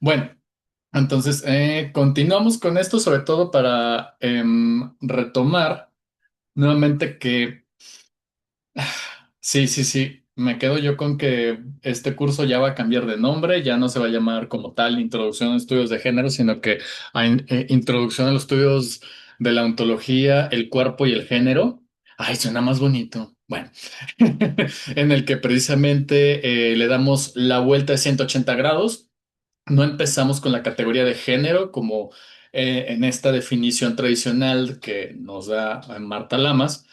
Bueno, entonces continuamos con esto, sobre todo para retomar nuevamente que sí, sí, sí. Me quedo yo con que este curso ya va a cambiar de nombre, ya no se va a llamar como tal Introducción a Estudios de Género, sino que Introducción a los Estudios de la Ontología, el Cuerpo y el Género. Ay, suena más bonito. Bueno, en el que precisamente le damos la vuelta de 180 grados. No empezamos con la categoría de género como en esta definición tradicional que nos da Marta Lamas,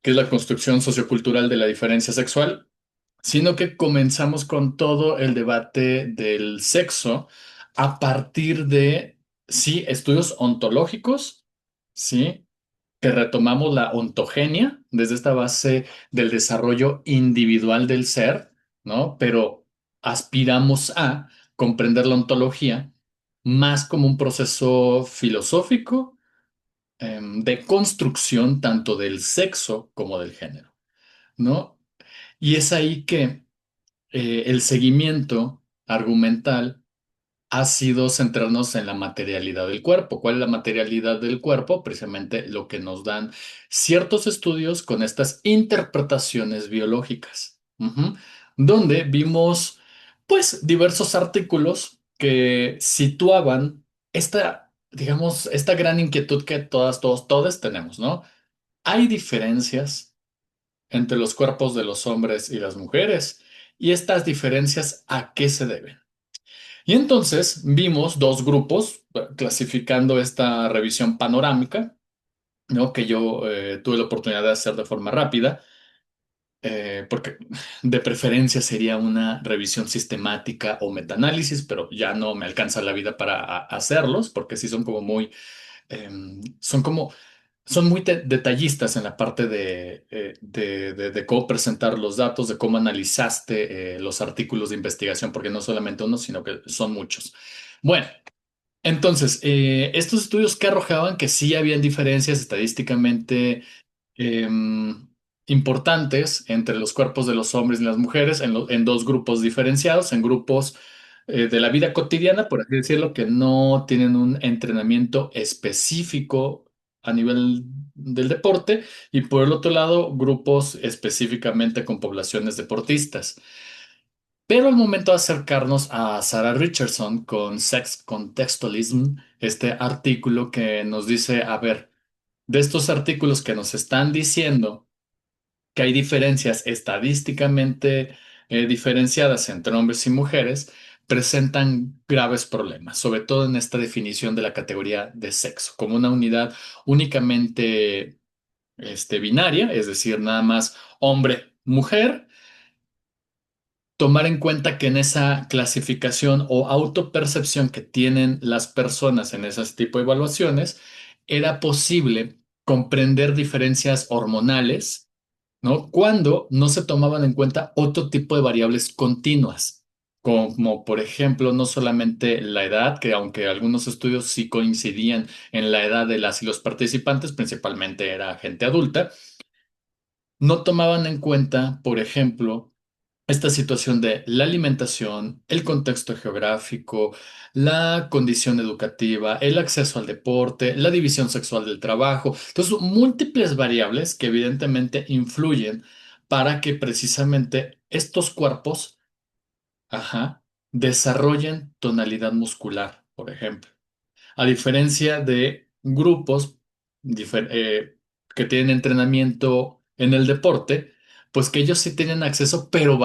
que es la construcción sociocultural de la diferencia sexual, sino que comenzamos con todo el debate del sexo a partir de, sí, estudios ontológicos, sí, que retomamos la ontogenia desde esta base del desarrollo individual del ser, ¿no? Pero aspiramos a comprender la ontología más como un proceso filosófico, de construcción tanto del sexo como del género, ¿no? Y es ahí que el seguimiento argumental ha sido centrarnos en la materialidad del cuerpo. ¿Cuál es la materialidad del cuerpo? Precisamente lo que nos dan ciertos estudios con estas interpretaciones biológicas, ujú, donde vimos, pues, diversos artículos que situaban esta, digamos, esta gran inquietud que todas, todos, todos tenemos, ¿no? Hay diferencias entre los cuerpos de los hombres y las mujeres, y estas diferencias, ¿a qué se deben? Y entonces vimos dos grupos clasificando esta revisión panorámica, ¿no? Que yo tuve la oportunidad de hacer de forma rápida, porque de preferencia sería una revisión sistemática o metaanálisis, pero ya no me alcanza la vida para hacerlos, porque sí son como muy, son como son muy detallistas en la parte de cómo presentar los datos, de cómo analizaste los artículos de investigación, porque no solamente uno, sino que son muchos. Bueno, entonces, estos estudios que arrojaban que sí habían diferencias estadísticamente importantes entre los cuerpos de los hombres y las mujeres en dos grupos diferenciados, en grupos de la vida cotidiana, por así decirlo, que no tienen un entrenamiento específico a nivel del deporte, y por el otro lado, grupos específicamente con poblaciones deportistas. Pero al momento de acercarnos a Sarah Richardson con Sex Contextualism, este artículo que nos dice, a ver, de estos artículos que nos están diciendo que hay diferencias estadísticamente diferenciadas entre hombres y mujeres, presentan graves problemas, sobre todo en esta definición de la categoría de sexo, como una unidad únicamente binaria, es decir, nada más hombre-mujer. Tomar en cuenta que en esa clasificación o autopercepción que tienen las personas en ese tipo de evaluaciones, era posible comprender diferencias hormonales, ¿no? Cuando no se tomaban en cuenta otro tipo de variables continuas, como por ejemplo no solamente la edad, que aunque algunos estudios sí coincidían en la edad de las y los participantes, principalmente era gente adulta, no tomaban en cuenta, por ejemplo, esta situación de la alimentación, el contexto geográfico, la condición educativa, el acceso al deporte, la división sexual del trabajo. Entonces, múltiples variables que evidentemente influyen para que precisamente estos cuerpos, ajá, desarrollen tonalidad muscular, por ejemplo. A diferencia de grupos que tienen entrenamiento en el deporte, pues que ellos sí tienen acceso, pero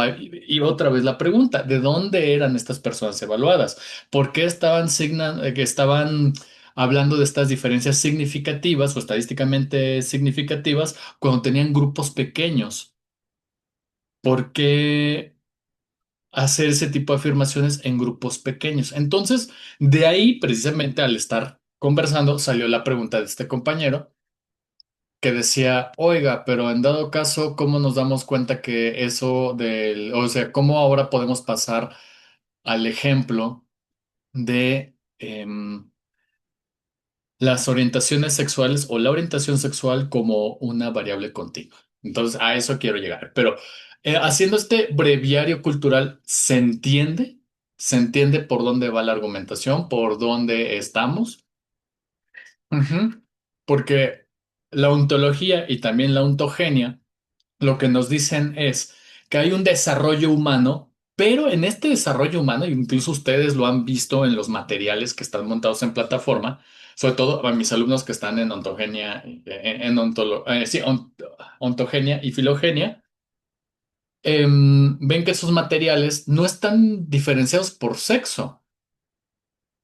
y otra vez la pregunta, ¿de dónde eran estas personas evaluadas? ¿Por qué estaban que estaban hablando de estas diferencias significativas o estadísticamente significativas cuando tenían grupos pequeños? ¿Por qué hacer ese tipo de afirmaciones en grupos pequeños? Entonces, de ahí, precisamente al estar conversando, salió la pregunta de este compañero que decía, oiga, pero en dado caso, ¿cómo nos damos cuenta que eso o sea, cómo ahora podemos pasar al ejemplo de las orientaciones sexuales o la orientación sexual como una variable continua? Entonces, a eso quiero llegar. Pero haciendo este breviario cultural, ¿se entiende? se entiende por dónde va la argumentación, por dónde estamos. Ujú. Porque la ontología y también la ontogenia lo que nos dicen es que hay un desarrollo humano, pero en este desarrollo humano, incluso ustedes lo han visto en los materiales que están montados en plataforma, sobre todo a mis alumnos que están en ontogenia, sí, ontogenia y filogenia, ven que esos materiales no están diferenciados por sexo.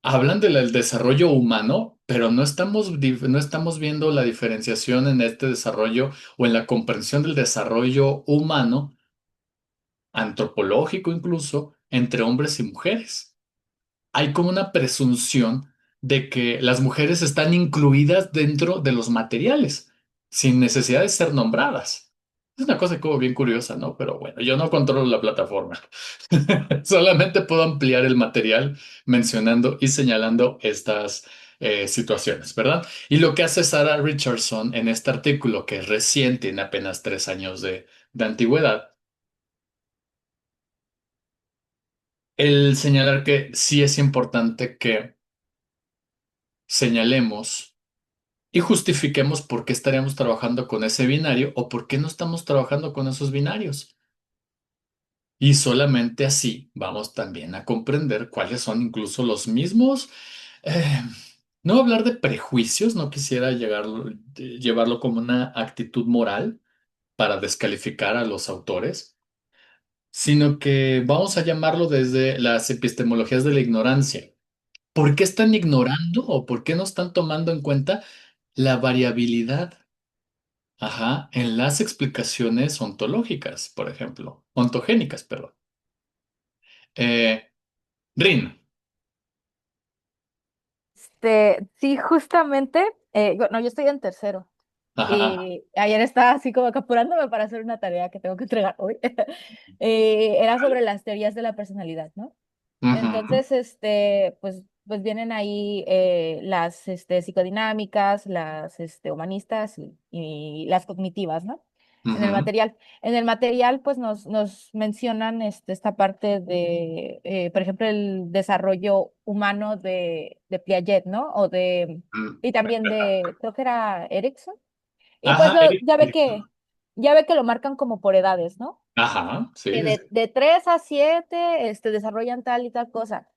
Hablan del desarrollo humano, pero no estamos viendo la diferenciación en este desarrollo o en la comprensión del desarrollo humano antropológico incluso, entre hombres y mujeres. Hay como una presunción de que las mujeres están incluidas dentro de los materiales, sin necesidad de ser nombradas. Es una cosa como bien curiosa, ¿no? Pero bueno, yo no controlo la plataforma. Solamente puedo ampliar el material mencionando y señalando estas situaciones, ¿verdad? Y lo que hace Sarah Richardson en este artículo, que es reciente, tiene apenas 3 años de antigüedad, el señalar que sí es importante que señalemos y justifiquemos por qué estaríamos trabajando con ese binario o por qué no estamos trabajando con esos binarios. Y solamente así vamos también a comprender cuáles son incluso los mismos, eh, no hablar de prejuicios, no quisiera llevarlo como una actitud moral para descalificar a los autores, sino que vamos a llamarlo desde las epistemologías de la ignorancia. ¿Por qué están ignorando o por qué no están tomando en cuenta la variabilidad, ajá, en las explicaciones ontológicas, por ejemplo, ontogénicas, perdón? Eh, Rin, Sí, justamente, no, yo estoy en tercero. ajá, Y ayer estaba así como que apurándome para hacer una tarea que tengo que entregar hoy. Era sobre las teorías de la personalidad, ¿no? ujú, Entonces, pues vienen ahí las psicodinámicas, las humanistas y las cognitivas, ¿no? En el ujú, material. En el material, pues nos mencionan esta parte de, por ejemplo, el desarrollo humano de Piaget, ¿no? Y también de, creo que era Erickson. Y pues ajá, Eric, ya ve que lo marcan como por edades, ¿no? ajá, Que sí, sí, sí. de 3 a 7 desarrollan tal y tal cosa.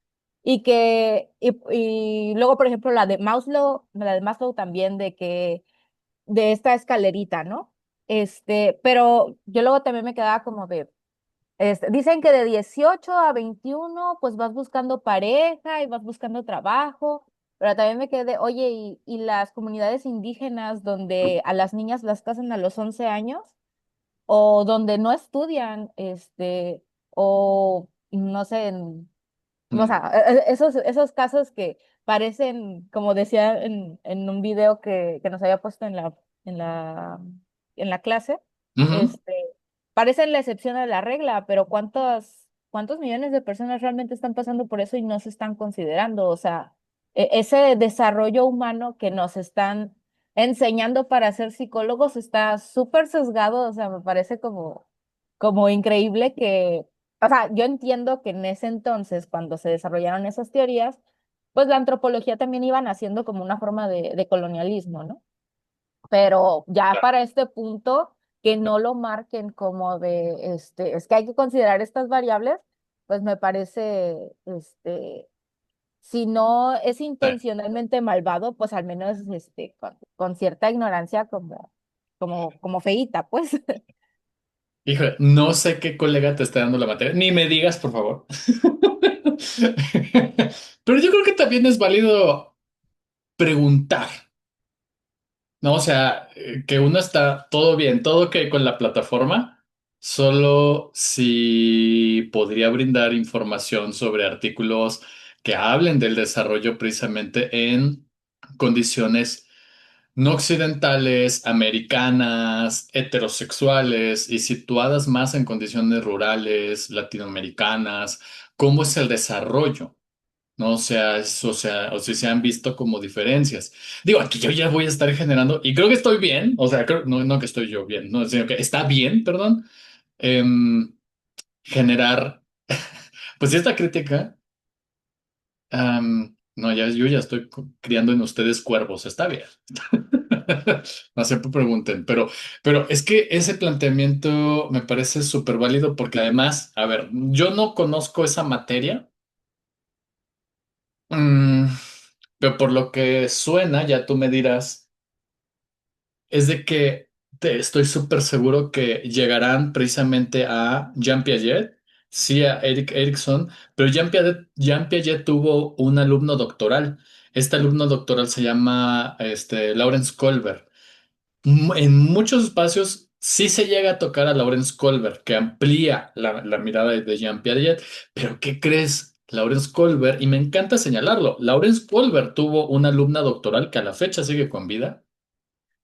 Y luego, por ejemplo, la de Maslow también de esta escalerita, ¿no? Pero yo luego también me quedaba como dicen que de 18 a 21 pues vas buscando pareja y vas buscando trabajo, pero también me quedé, oye, y las comunidades indígenas donde a las niñas las casan a los 11 años o donde no estudian, o no sé, o Mm, sea, esos casos que parecen, como decía en un video que nos había puesto en la, en la clase, ujú, este, parecen la excepción a la regla, pero ¿cuántos millones de personas realmente están pasando por eso y no se están considerando? O sea, ese desarrollo humano que nos están enseñando para ser psicólogos está súper sesgado, o sea, me parece como increíble que, o sea, yo entiendo que en ese entonces, cuando se desarrollaron esas teorías, pues la antropología también iba naciendo como una forma de colonialismo, ¿no? Pero ya claro. para este punto, que no lo marquen como es que hay que considerar estas variables, pues me parece, si no es Sí. intencionalmente malvado, pues al menos con cierta ignorancia como feíta, pues. Híjole, no sé qué colega te está dando la materia, ni me digas, por favor. Pero yo creo que también es válido preguntar. No, o sea, que uno está todo bien, todo ok con la plataforma, solo si podría brindar información sobre artículos que hablen del desarrollo precisamente en condiciones no occidentales, americanas, heterosexuales y situadas más en condiciones rurales, latinoamericanas, cómo es el desarrollo. No, o si se han visto como diferencias. Digo, aquí yo ya voy a estar generando, y creo que estoy bien, o sea, no que estoy yo bien, no, sino que está bien, perdón, generar, pues esta crítica. No, yo ya estoy criando en ustedes cuervos, está bien. No siempre pregunten, pero es que ese planteamiento me parece súper válido porque además, a ver, yo no conozco esa materia, mm, pero por lo que suena, ya tú me dirás, es de que estoy súper seguro que llegarán precisamente a Jean Piaget, sí a Eric Erikson, pero Jean Piaget tuvo un alumno doctoral. Este alumno doctoral se llama Lawrence Kohlberg. En muchos espacios sí se llega a tocar a Lawrence Kohlberg, que amplía la mirada de Jean Piaget, pero ¿qué crees? Lawrence Kohlberg, y me encanta señalarlo, Lawrence Kohlberg tuvo una alumna doctoral que a la fecha sigue con vida,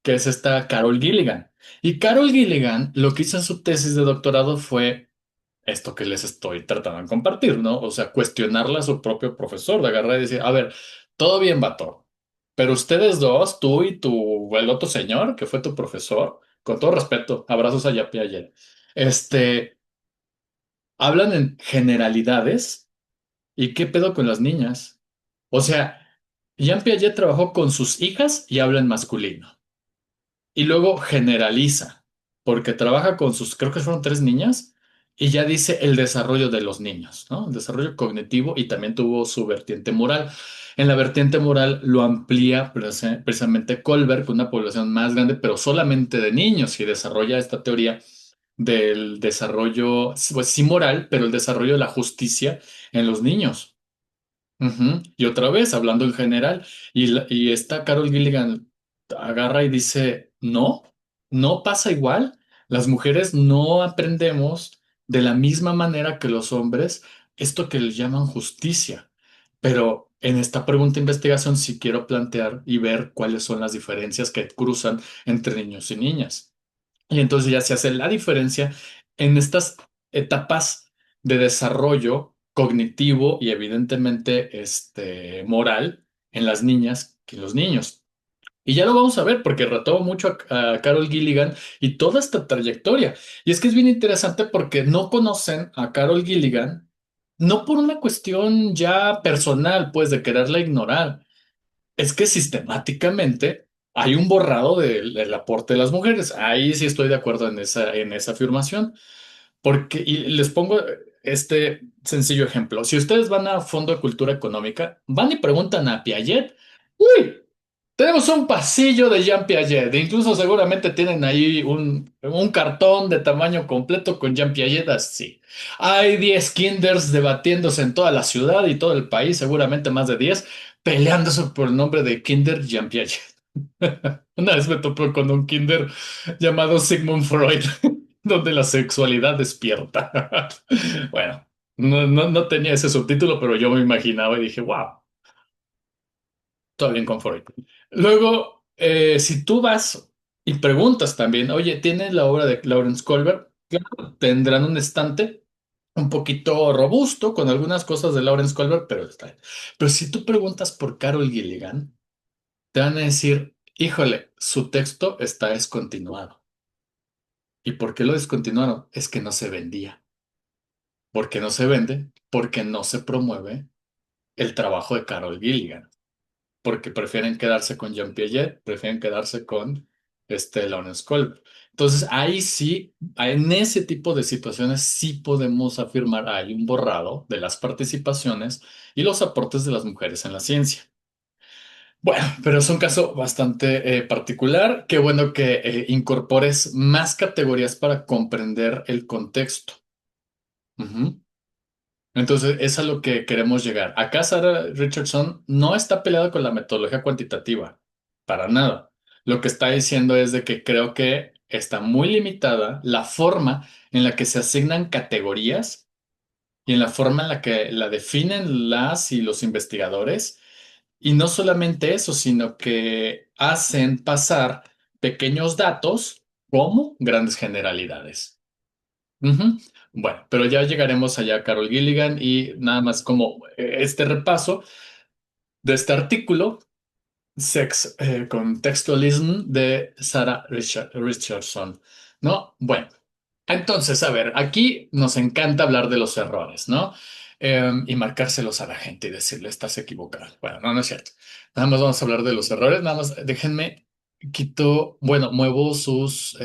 que es esta Carol Gilligan. Y Carol Gilligan lo que hizo en su tesis de doctorado fue esto que les estoy tratando de compartir, ¿no? O sea, cuestionarle a su propio profesor, de agarrar y decir, a ver, todo bien, vato, pero ustedes dos, tú y el otro señor, que fue tu profesor, con todo respeto, abrazos a Yapi ayer, hablan en generalidades y qué pedo con las niñas. O sea, Jean Piaget trabajó con sus hijas y habla en masculino. Y luego generaliza, porque trabaja con sus, creo que fueron tres niñas, y ya dice el desarrollo de los niños, ¿no? El desarrollo cognitivo y también tuvo su vertiente moral. En la vertiente moral lo amplía precisamente Kohlberg, con una población más grande, pero solamente de niños, y desarrolla esta teoría del desarrollo, pues sí moral, pero el desarrollo de la justicia en los niños. Ujú. Y otra vez, hablando en general, y esta Carol Gilligan agarra y dice, no, no pasa igual. Las mujeres no aprendemos de la misma manera que los hombres esto que les llaman justicia. Pero en esta pregunta de investigación sí quiero plantear y ver cuáles son las diferencias que cruzan entre niños y niñas. Y entonces ya se hace la diferencia en estas etapas de desarrollo cognitivo y evidentemente moral en las niñas que en los niños. Y ya lo vamos a ver porque retomo mucho a Carol Gilligan y toda esta trayectoria. Y es que es bien interesante porque no conocen a Carol Gilligan, no por una cuestión ya personal, pues de quererla ignorar, es que sistemáticamente hay un borrado del aporte de las mujeres. Ahí sí estoy de acuerdo en esa afirmación. Porque, y les pongo este sencillo ejemplo. Si ustedes van a Fondo de Cultura Económica, van y preguntan a Piaget, uy, tenemos un pasillo de Jean Piaget. E incluso seguramente tienen ahí un cartón de tamaño completo con Jean Piaget así. Hay 10 kinders debatiéndose en toda la ciudad y todo el país, seguramente más de 10 peleándose por el nombre de Kinder Jean Piaget. Una vez me topé con un kinder llamado Sigmund Freud, donde la sexualidad despierta. Bueno, no tenía ese subtítulo, pero yo me imaginaba y dije, wow, todo bien con Freud. Luego, si tú vas y preguntas también, oye, ¿tienes la obra de Lawrence Kohlberg? Claro, tendrán un estante un poquito robusto con algunas cosas de Lawrence Kohlberg, pero está bien. Pero si tú preguntas por Carol Gilligan, te van a decir, híjole, su texto está descontinuado. ¿Y por qué lo descontinuaron? Es que no se vendía. ¿Por qué no se vende? Porque no se promueve el trabajo de Carol Gilligan. Porque prefieren quedarse con Jean Piaget, prefieren quedarse con Lawrence Kohlberg. Entonces, ahí sí, en ese tipo de situaciones sí podemos afirmar hay un borrado de las participaciones y los aportes de las mujeres en la ciencia. Bueno, pero es un caso bastante particular. Qué bueno que incorpores más categorías para comprender el contexto. Ujú. Entonces, es a lo que queremos llegar. Acá Sarah Richardson no está peleada con la metodología cuantitativa, para nada. Lo que está diciendo es de que creo que está muy limitada la forma en la que se asignan categorías y en la forma en la que la definen las y los investigadores. Y no solamente eso, sino que hacen pasar pequeños datos como grandes generalidades. Ujú. Bueno, pero ya llegaremos allá, Carol Gilligan, y nada más como este repaso de este artículo, Sex Contextualism de Sarah Richardson, ¿no? Bueno, entonces, a ver, aquí nos encanta hablar de los errores, ¿no? y marcárselos a la gente y decirle, estás equivocado. Bueno, no, no es cierto. Nada más vamos a hablar de los errores, nada más déjenme, quito, bueno, muevo sus,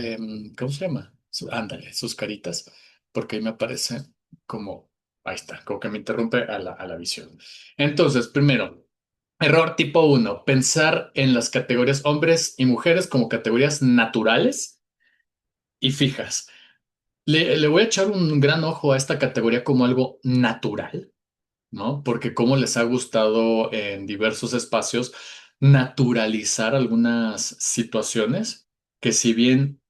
¿cómo se llama? Ándale, sus caritas, porque ahí me aparece como, ahí está, como que me interrumpe a la visión. Entonces, primero, error tipo uno, pensar en las categorías hombres y mujeres como categorías naturales y fijas. Le voy a echar un gran ojo a esta categoría como algo natural, ¿no? Porque como les ha gustado en diversos espacios naturalizar algunas situaciones que si bien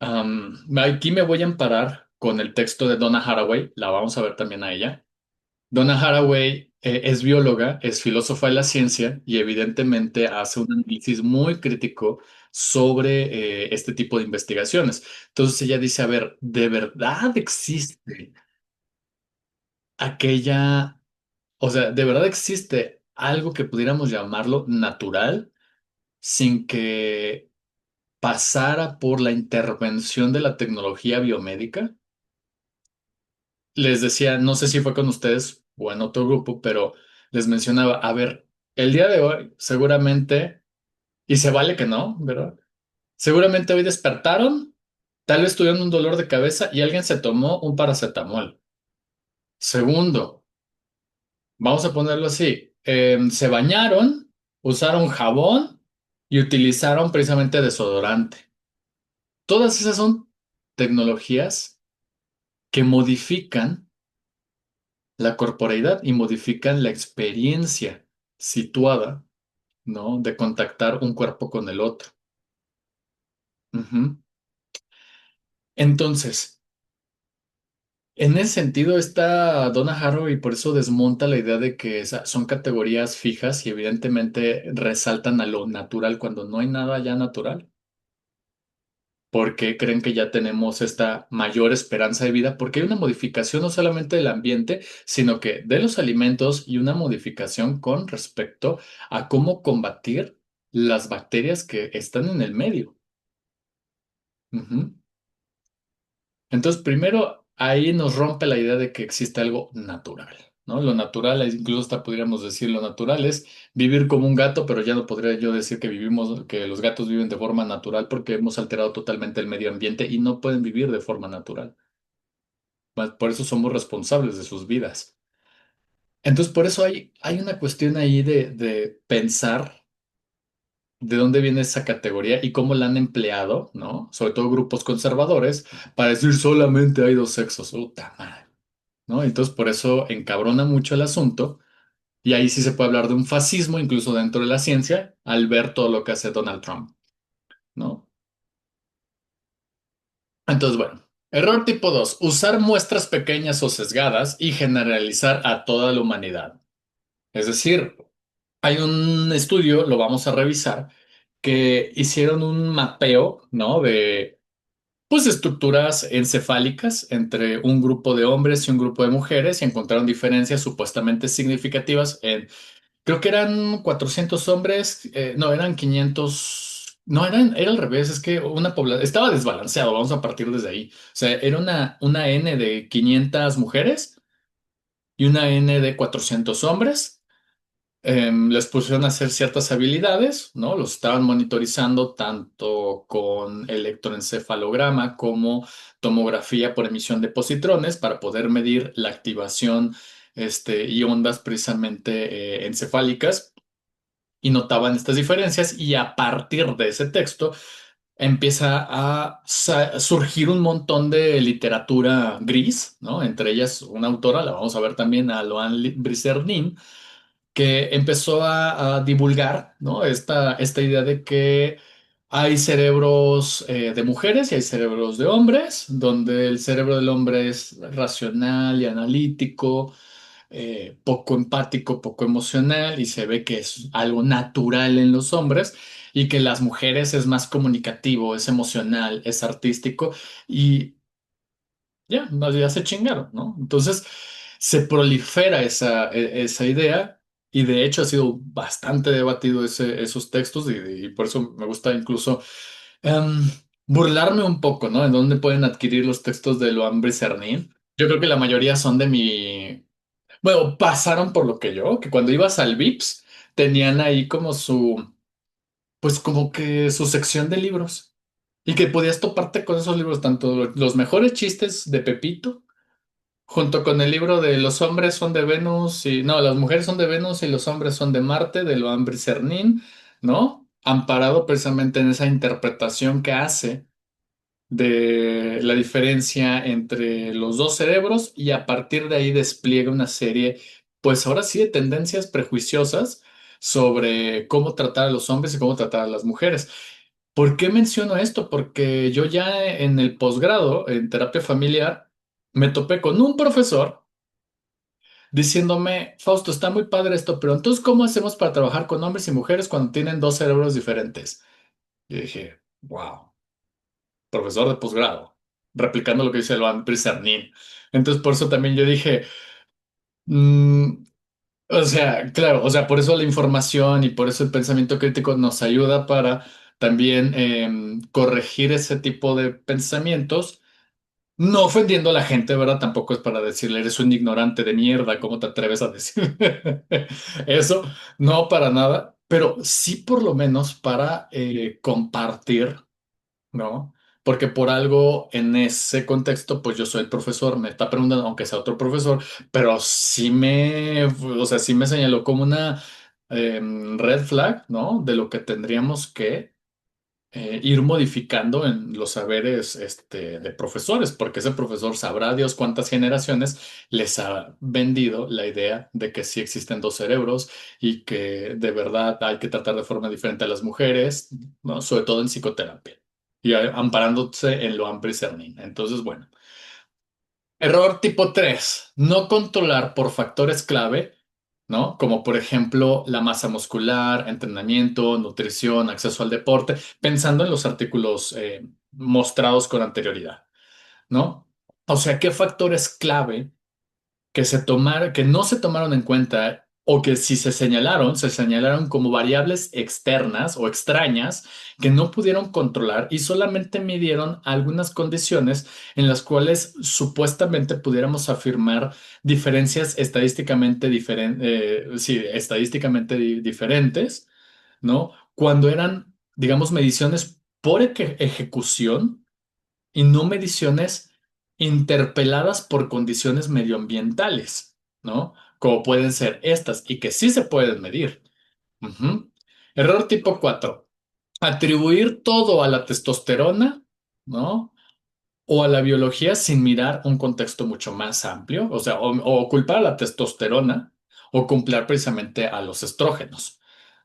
aquí me voy a amparar con el texto de Donna Haraway, la vamos a ver también a ella. Donna Haraway es bióloga, es filósofa de la ciencia y evidentemente hace un análisis muy crítico sobre este tipo de investigaciones. Entonces ella dice, a ver, ¿de verdad existe aquella, o sea, de verdad existe algo que pudiéramos llamarlo natural sin que pasara por la intervención de la tecnología biomédica? Les decía, no sé si fue con ustedes o en otro grupo, pero les mencionaba, a ver, el día de hoy seguramente, y se vale que no, ¿verdad? Seguramente hoy despertaron, tal vez tuvieron un dolor de cabeza y alguien se tomó un paracetamol. Segundo, vamos a ponerlo así, se bañaron, usaron jabón y utilizaron precisamente desodorante. Todas esas son tecnologías que modifican la corporeidad y modifican la experiencia situada, ¿no? De contactar un cuerpo con el otro. Ujú. Entonces, en ese sentido está Donna Haraway y por eso desmonta la idea de que son categorías fijas y evidentemente resaltan a lo natural cuando no hay nada ya natural. ¿Por qué creen que ya tenemos esta mayor esperanza de vida? Porque hay una modificación no solamente del ambiente, sino que de los alimentos y una modificación con respecto a cómo combatir las bacterias que están en el medio. Ujú. Entonces, primero, ahí nos rompe la idea de que existe algo natural, ¿no? Lo natural, incluso hasta podríamos decir lo natural es vivir como un gato, pero ya no podría yo decir que vivimos, que los gatos viven de forma natural porque hemos alterado totalmente el medio ambiente y no pueden vivir de forma natural. Por eso somos responsables de sus vidas. Entonces, por eso hay una cuestión ahí de pensar de dónde viene esa categoría y cómo la han empleado, ¿no? Sobre todo grupos conservadores, para decir solamente hay dos sexos. Puta madre, ¿no? Entonces, por eso encabrona mucho el asunto. Y ahí sí se puede hablar de un fascismo, incluso dentro de la ciencia, al ver todo lo que hace Donald Trump, ¿no? Entonces, bueno, error tipo 2: usar muestras pequeñas o sesgadas y generalizar a toda la humanidad. Es decir, hay un estudio, lo vamos a revisar, que hicieron un mapeo, ¿no? De, pues, estructuras encefálicas entre un grupo de hombres y un grupo de mujeres y encontraron diferencias supuestamente significativas en, creo que eran 400 hombres, no, eran 500, no, era al revés, es que una población, estaba desbalanceado, vamos a partir desde ahí. O sea, era una N de 500 mujeres y una N de 400 hombres. Les pusieron a hacer ciertas habilidades, ¿no? Los estaban monitorizando tanto con electroencefalograma como tomografía por emisión de positrones para poder medir la activación, y ondas precisamente encefálicas y notaban estas diferencias y a partir de ese texto empieza a surgir un montón de literatura gris, ¿no? Entre ellas una autora, la vamos a ver también, a Loan Bricernin, que empezó a divulgar, ¿no? Esta idea de que hay cerebros de mujeres y hay cerebros de hombres, donde el cerebro del hombre es racional y analítico, poco empático, poco emocional, y se ve que es algo natural en los hombres, y que las mujeres es más comunicativo, es emocional, es artístico, y ya, ya se chingaron, ¿no? Entonces se prolifera esa idea y de hecho ha sido bastante debatido esos textos y por eso me gusta incluso em, burlarme un poco, ¿no? En dónde pueden adquirir los textos de Loan Bricernin. Yo creo que la mayoría son de mi, Bueno, pasaron por lo que yo, que cuando ibas al Vips, tenían ahí como pues como que su sección de libros. Y que podías toparte con esos libros, tanto los mejores chistes de Pepito, junto con el libro de los hombres son de Venus y no, las mujeres son de Venus y los hombres son de Marte, de Loan Cernin, ¿no? Amparado precisamente en esa interpretación que hace de la diferencia entre los dos cerebros y a partir de ahí despliega una serie, pues ahora sí, de tendencias prejuiciosas sobre cómo tratar a los hombres y cómo tratar a las mujeres. ¿Por qué menciono esto? Porque yo ya en el posgrado, en terapia familiar, me topé con un profesor diciéndome, Fausto, está muy padre esto, pero entonces, ¿cómo hacemos para trabajar con hombres y mujeres cuando tienen dos cerebros diferentes? Y dije, wow, profesor de posgrado, replicando lo que dice Loan Cernin. Entonces, por eso también yo dije, mm, o sea, claro, o sea, por eso la información y por eso el pensamiento crítico nos ayuda para también corregir ese tipo de pensamientos, no ofendiendo a la gente, ¿verdad? Tampoco es para decirle, eres un ignorante de mierda, ¿cómo te atreves a decir eso? No, para nada, pero sí por lo menos para compartir, ¿no? Porque por algo en ese contexto, pues yo soy el profesor, me está preguntando, aunque sea otro profesor, pero o sea, sí me señaló como una red flag, ¿no? De lo que tendríamos que ir modificando en los saberes de profesores, porque ese profesor sabrá Dios cuántas generaciones les ha vendido la idea de que sí existen dos cerebros y que de verdad hay que tratar de forma diferente a las mujeres, ¿no? Sobre todo en psicoterapia y amparándose en lo amplio y cernín. Entonces, bueno. Error tipo 3: no controlar por factores clave, ¿no? Como por ejemplo la masa muscular, entrenamiento, nutrición, acceso al deporte, pensando en los artículos mostrados con anterioridad, ¿no? O sea, ¿qué factores clave que no se tomaron en cuenta o que si se señalaron como variables externas o extrañas que no pudieron controlar y solamente midieron algunas condiciones en las cuales supuestamente pudiéramos afirmar diferencias estadísticamente sí, estadísticamente diferentes, ¿no? Cuando eran, digamos, mediciones por ejecución y no mediciones interpeladas por condiciones medioambientales, ¿no? Como pueden ser estas y que sí se pueden medir. Ujú. Error tipo 4: atribuir todo a la testosterona, ¿no? O a la biología sin mirar un contexto mucho más amplio, o sea, o culpar a la testosterona o culpar precisamente a los estrógenos,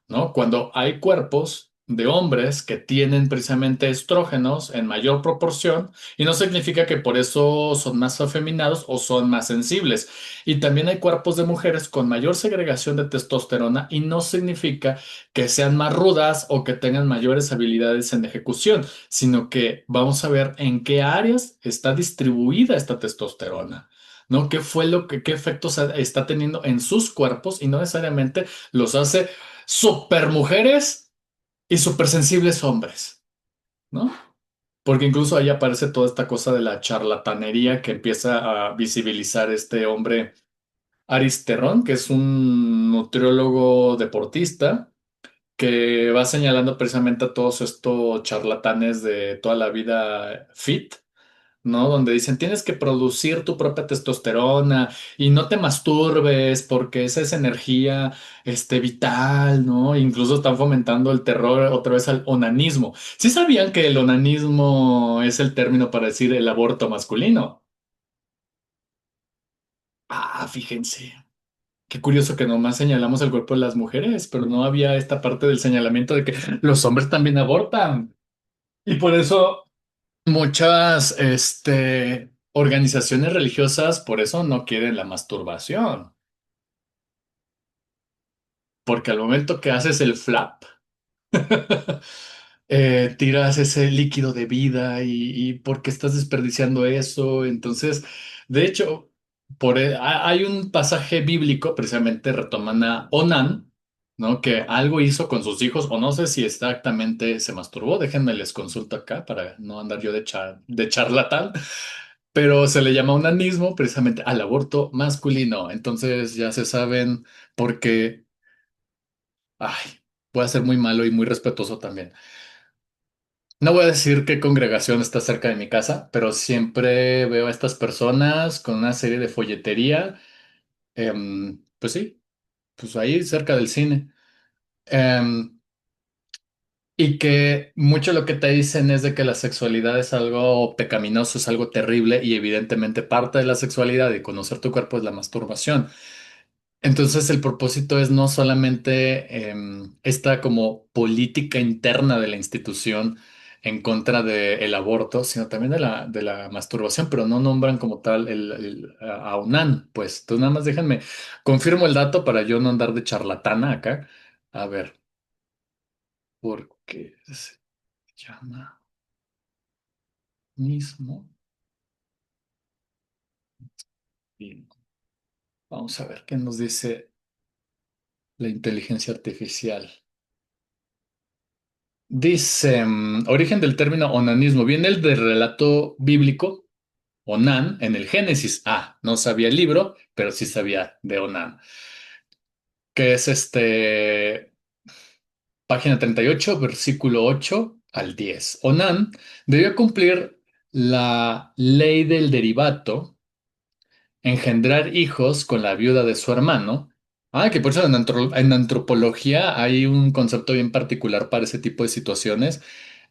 ¿no? Cuando hay cuerpos de hombres que tienen precisamente estrógenos en mayor proporción y no significa que por eso son más afeminados o son más sensibles. Y también hay cuerpos de mujeres con mayor segregación de testosterona y no significa que sean más rudas o que tengan mayores habilidades en ejecución, sino que vamos a ver en qué áreas está distribuida esta testosterona. ¿No? ¿Qué fue qué efectos está teniendo en sus cuerpos y no necesariamente los hace super mujeres y super sensibles hombres, ¿no? Porque incluso ahí aparece toda esta cosa de la charlatanería que empieza a visibilizar este hombre Aristerón, que es un nutriólogo deportista que va señalando precisamente a todos estos charlatanes de toda la vida fit, ¿no? Donde dicen, tienes que producir tu propia testosterona y no te masturbes porque esa es energía, vital, ¿no? Incluso están fomentando el terror otra vez al onanismo. ¿Sí sabían que el onanismo es el término para decir el aborto masculino? Ah, fíjense. Qué curioso que nomás señalamos el cuerpo de las mujeres, pero no había esta parte del señalamiento de que los hombres también abortan. Y por eso muchas, organizaciones religiosas, por eso no quieren la masturbación, porque al momento que haces el flap, tiras ese líquido de vida y ¿por qué estás desperdiciando eso? Entonces, de hecho, hay un pasaje bíblico, precisamente retoman a Onán, ¿no? Que algo hizo con sus hijos, o no sé si exactamente se masturbó, déjenme les consulto acá para no andar yo de charlatán. pero se le llama onanismo precisamente al aborto masculino. Entonces ya se saben por qué, ay, puede ser muy malo y muy respetuoso también. No voy a decir qué congregación está cerca de mi casa, pero siempre veo a estas personas con una serie de folletería, pues sí, pues ahí cerca del cine. Em, y que mucho lo que te dicen es de que la sexualidad es algo pecaminoso, es algo terrible y evidentemente parte de la sexualidad y conocer tu cuerpo es la masturbación. Entonces el propósito es no solamente esta como política interna de la institución en contra del aborto, sino también de la masturbación, pero no nombran como tal a UNAN. Pues entonces nada más déjenme, confirmo el dato para yo no andar de charlatana acá. A ver, ¿por qué se llama mismo? Bien, vamos a ver qué nos dice la inteligencia artificial. Dice, origen del término onanismo. Viene el del relato bíblico, Onán, en el Génesis. Ah, no sabía el libro, pero sí sabía de Onán. Que es página 38, versículo 8 al 10. Onán debió cumplir la ley del derivato, engendrar hijos con la viuda de su hermano. Ah, que por eso en antropología hay un concepto bien particular para ese tipo de situaciones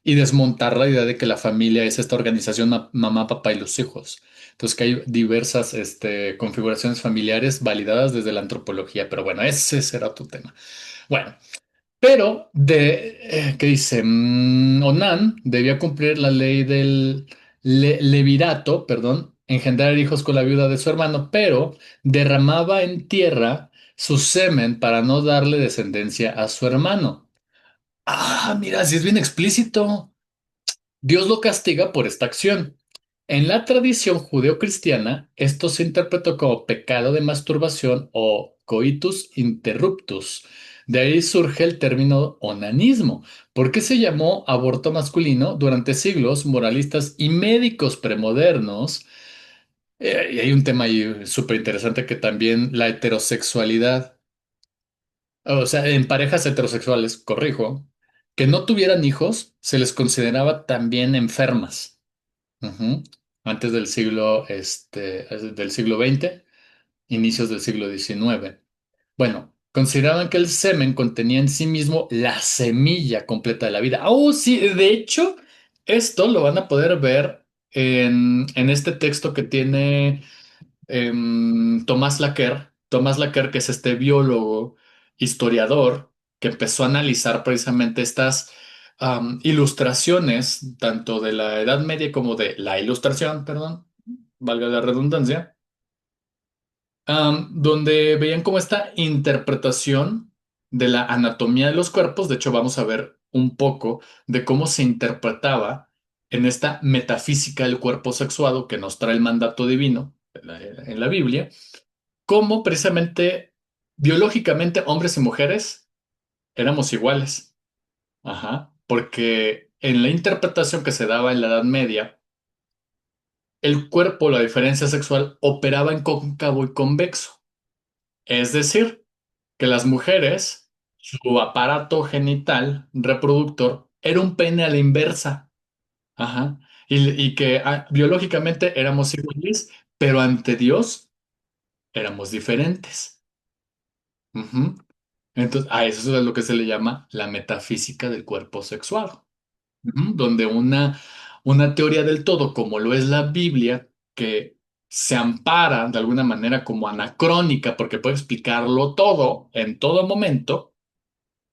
y desmontar la idea de que la familia es esta organización mamá, papá y los hijos. Entonces que hay diversas configuraciones familiares validadas desde la antropología, pero bueno, ese será otro tema. Bueno, pero ¿qué dice? Onán debía cumplir la ley del levirato, perdón, engendrar hijos con la viuda de su hermano, pero derramaba en tierra su semen para no darle descendencia a su hermano. Ah, mira, si es bien explícito. Dios lo castiga por esta acción. En la tradición judeocristiana, esto se interpretó como pecado de masturbación o coitus interruptus. De ahí surge el término onanismo. ¿Por qué se llamó aborto masculino? Durante siglos, moralistas y médicos premodernos, y hay un tema ahí súper interesante que también la heterosexualidad, o sea, en parejas heterosexuales, corrijo, que no tuvieran hijos, se les consideraba también enfermas. Ujú. Antes del siglo, del siglo XX, inicios del siglo XIX. Bueno, consideraban que el semen contenía en sí mismo la semilla completa de la vida. Oh, sí, de hecho, esto lo van a poder ver en este texto que tiene Tomás Laquer. Tomás Laquer, que es este biólogo, historiador, que empezó a analizar precisamente estas ilustraciones, tanto de la Edad Media como de la Ilustración, perdón, valga la redundancia, donde veían como esta interpretación de la anatomía de los cuerpos. De hecho, vamos a ver un poco de cómo se interpretaba en esta metafísica del cuerpo sexuado que nos trae el mandato divino en la Biblia, cómo precisamente biológicamente hombres y mujeres éramos iguales. Ajá, porque en la interpretación que se daba en la Edad Media, el cuerpo, la diferencia sexual, operaba en cóncavo y convexo. Es decir, que las mujeres, su aparato genital reproductor era un pene a la inversa. Ajá. Y que biológicamente éramos iguales, pero ante Dios éramos diferentes. Ujú. Entonces, a eso es lo que se le llama la metafísica del cuerpo sexual. Ujú. Donde una teoría del todo, como lo es la Biblia, que se ampara de alguna manera como anacrónica, porque puede explicarlo todo en todo momento.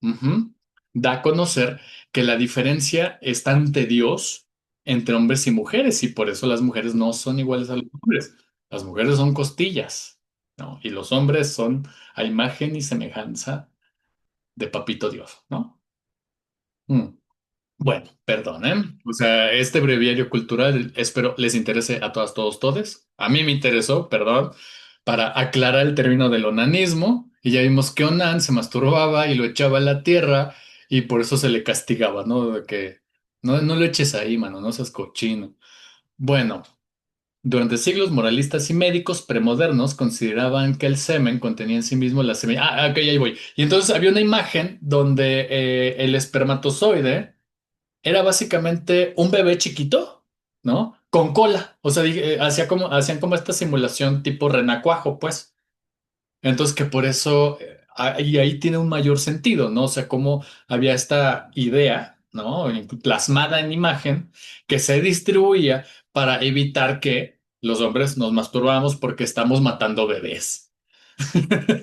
Ujú. Da a conocer que la diferencia está ante Dios entre hombres y mujeres, y por eso las mujeres no son iguales a los hombres. Las mujeres son costillas, ¿no? Y los hombres son a imagen y semejanza de Papito Dios, ¿no? Mm. Bueno, perdón, ¿eh? O sea, este breviario cultural espero les interese a todas, todos, todes. A mí me interesó, perdón, para aclarar el término del onanismo. Y ya vimos que Onan se masturbaba y lo echaba a la tierra y por eso se le castigaba, ¿no? De que no lo eches ahí, mano, no seas cochino. Bueno, Durante siglos, moralistas y médicos premodernos consideraban que el semen contenía en sí mismo la semilla. Ok, ahí voy. Y entonces había una imagen donde el espermatozoide era básicamente un bebé chiquito, ¿no? Con cola. O sea, hacían como esta simulación tipo renacuajo, pues. Entonces, que por eso, y ahí tiene un mayor sentido, ¿no? O sea, cómo había esta idea, ¿no? Plasmada en imagen que se distribuía para evitar que los hombres nos masturbamos porque estamos matando bebés.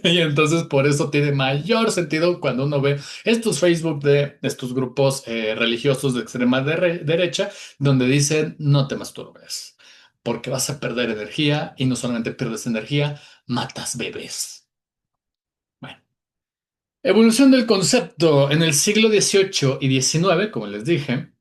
Y entonces por eso tiene mayor sentido cuando uno ve estos Facebook de estos grupos religiosos de extrema derecha, donde dicen no te masturbes, porque vas a perder energía y no solamente pierdes energía, matas bebés. Bueno, evolución del concepto en el siglo XVIII y XIX, como les dije.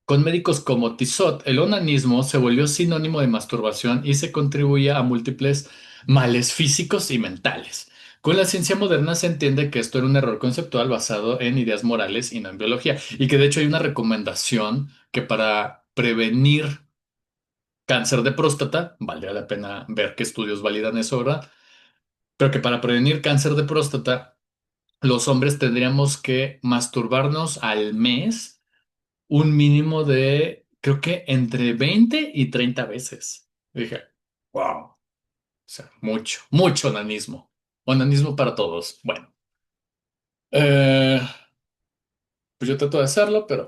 Con médicos como Tissot, el onanismo se volvió sinónimo de masturbación y se contribuía a múltiples males físicos y mentales. Con la ciencia moderna se entiende que esto era un error conceptual basado en ideas morales y no en biología, y que de hecho hay una recomendación que para prevenir cáncer de próstata, valdría la pena ver qué estudios validan eso, ¿verdad? Pero que para prevenir cáncer de próstata, los hombres tendríamos que masturbarnos al mes un mínimo de, creo que entre 20 y 30 veces. Y dije, wow, o sea, mucho, mucho onanismo. Onanismo para todos. Bueno, eh, pues yo trato de hacerlo, pero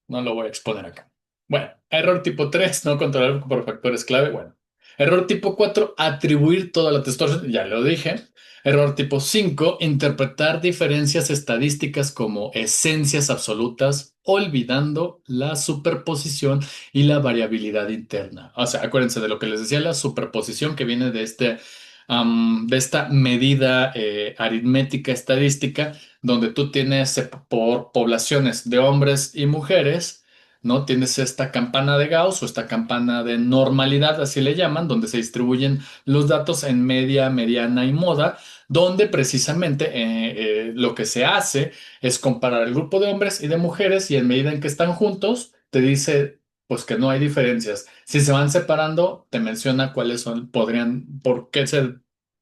no lo voy a exponer acá. Bueno, error tipo 3 no controlar por factores clave. Bueno, error tipo 4 atribuir toda la testosterona. Ya lo dije. Error tipo 5 interpretar diferencias estadísticas como esencias absolutas, olvidando la superposición y la variabilidad interna. O sea, acuérdense de lo que les decía, la superposición que viene de de esta medida aritmética estadística donde tú tienes por poblaciones de hombres y mujeres, ¿no? Tienes esta campana de Gauss o esta campana de normalidad, así le llaman, donde se distribuyen los datos en media, mediana y moda, donde precisamente lo que se hace es comparar el grupo de hombres y de mujeres y en medida en que están juntos, te dice pues que no hay diferencias. Si se van separando, te menciona cuáles son, por qué se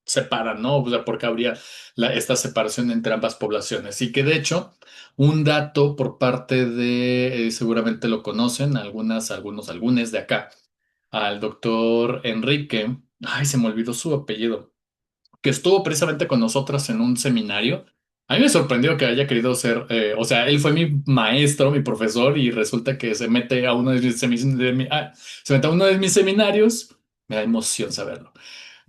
separan, ¿no? O sea, por qué habría esta separación entre ambas poblaciones. Y que de hecho, un dato por parte de, seguramente lo conocen, algunos de acá, al doctor Enrique, ay, se me olvidó su apellido, que estuvo precisamente con nosotras en un seminario. A mí me sorprendió que haya querido ser, o sea, él fue mi maestro, mi profesor, y resulta que se mete a uno de se mete a uno de mis seminarios. Me da emoción saberlo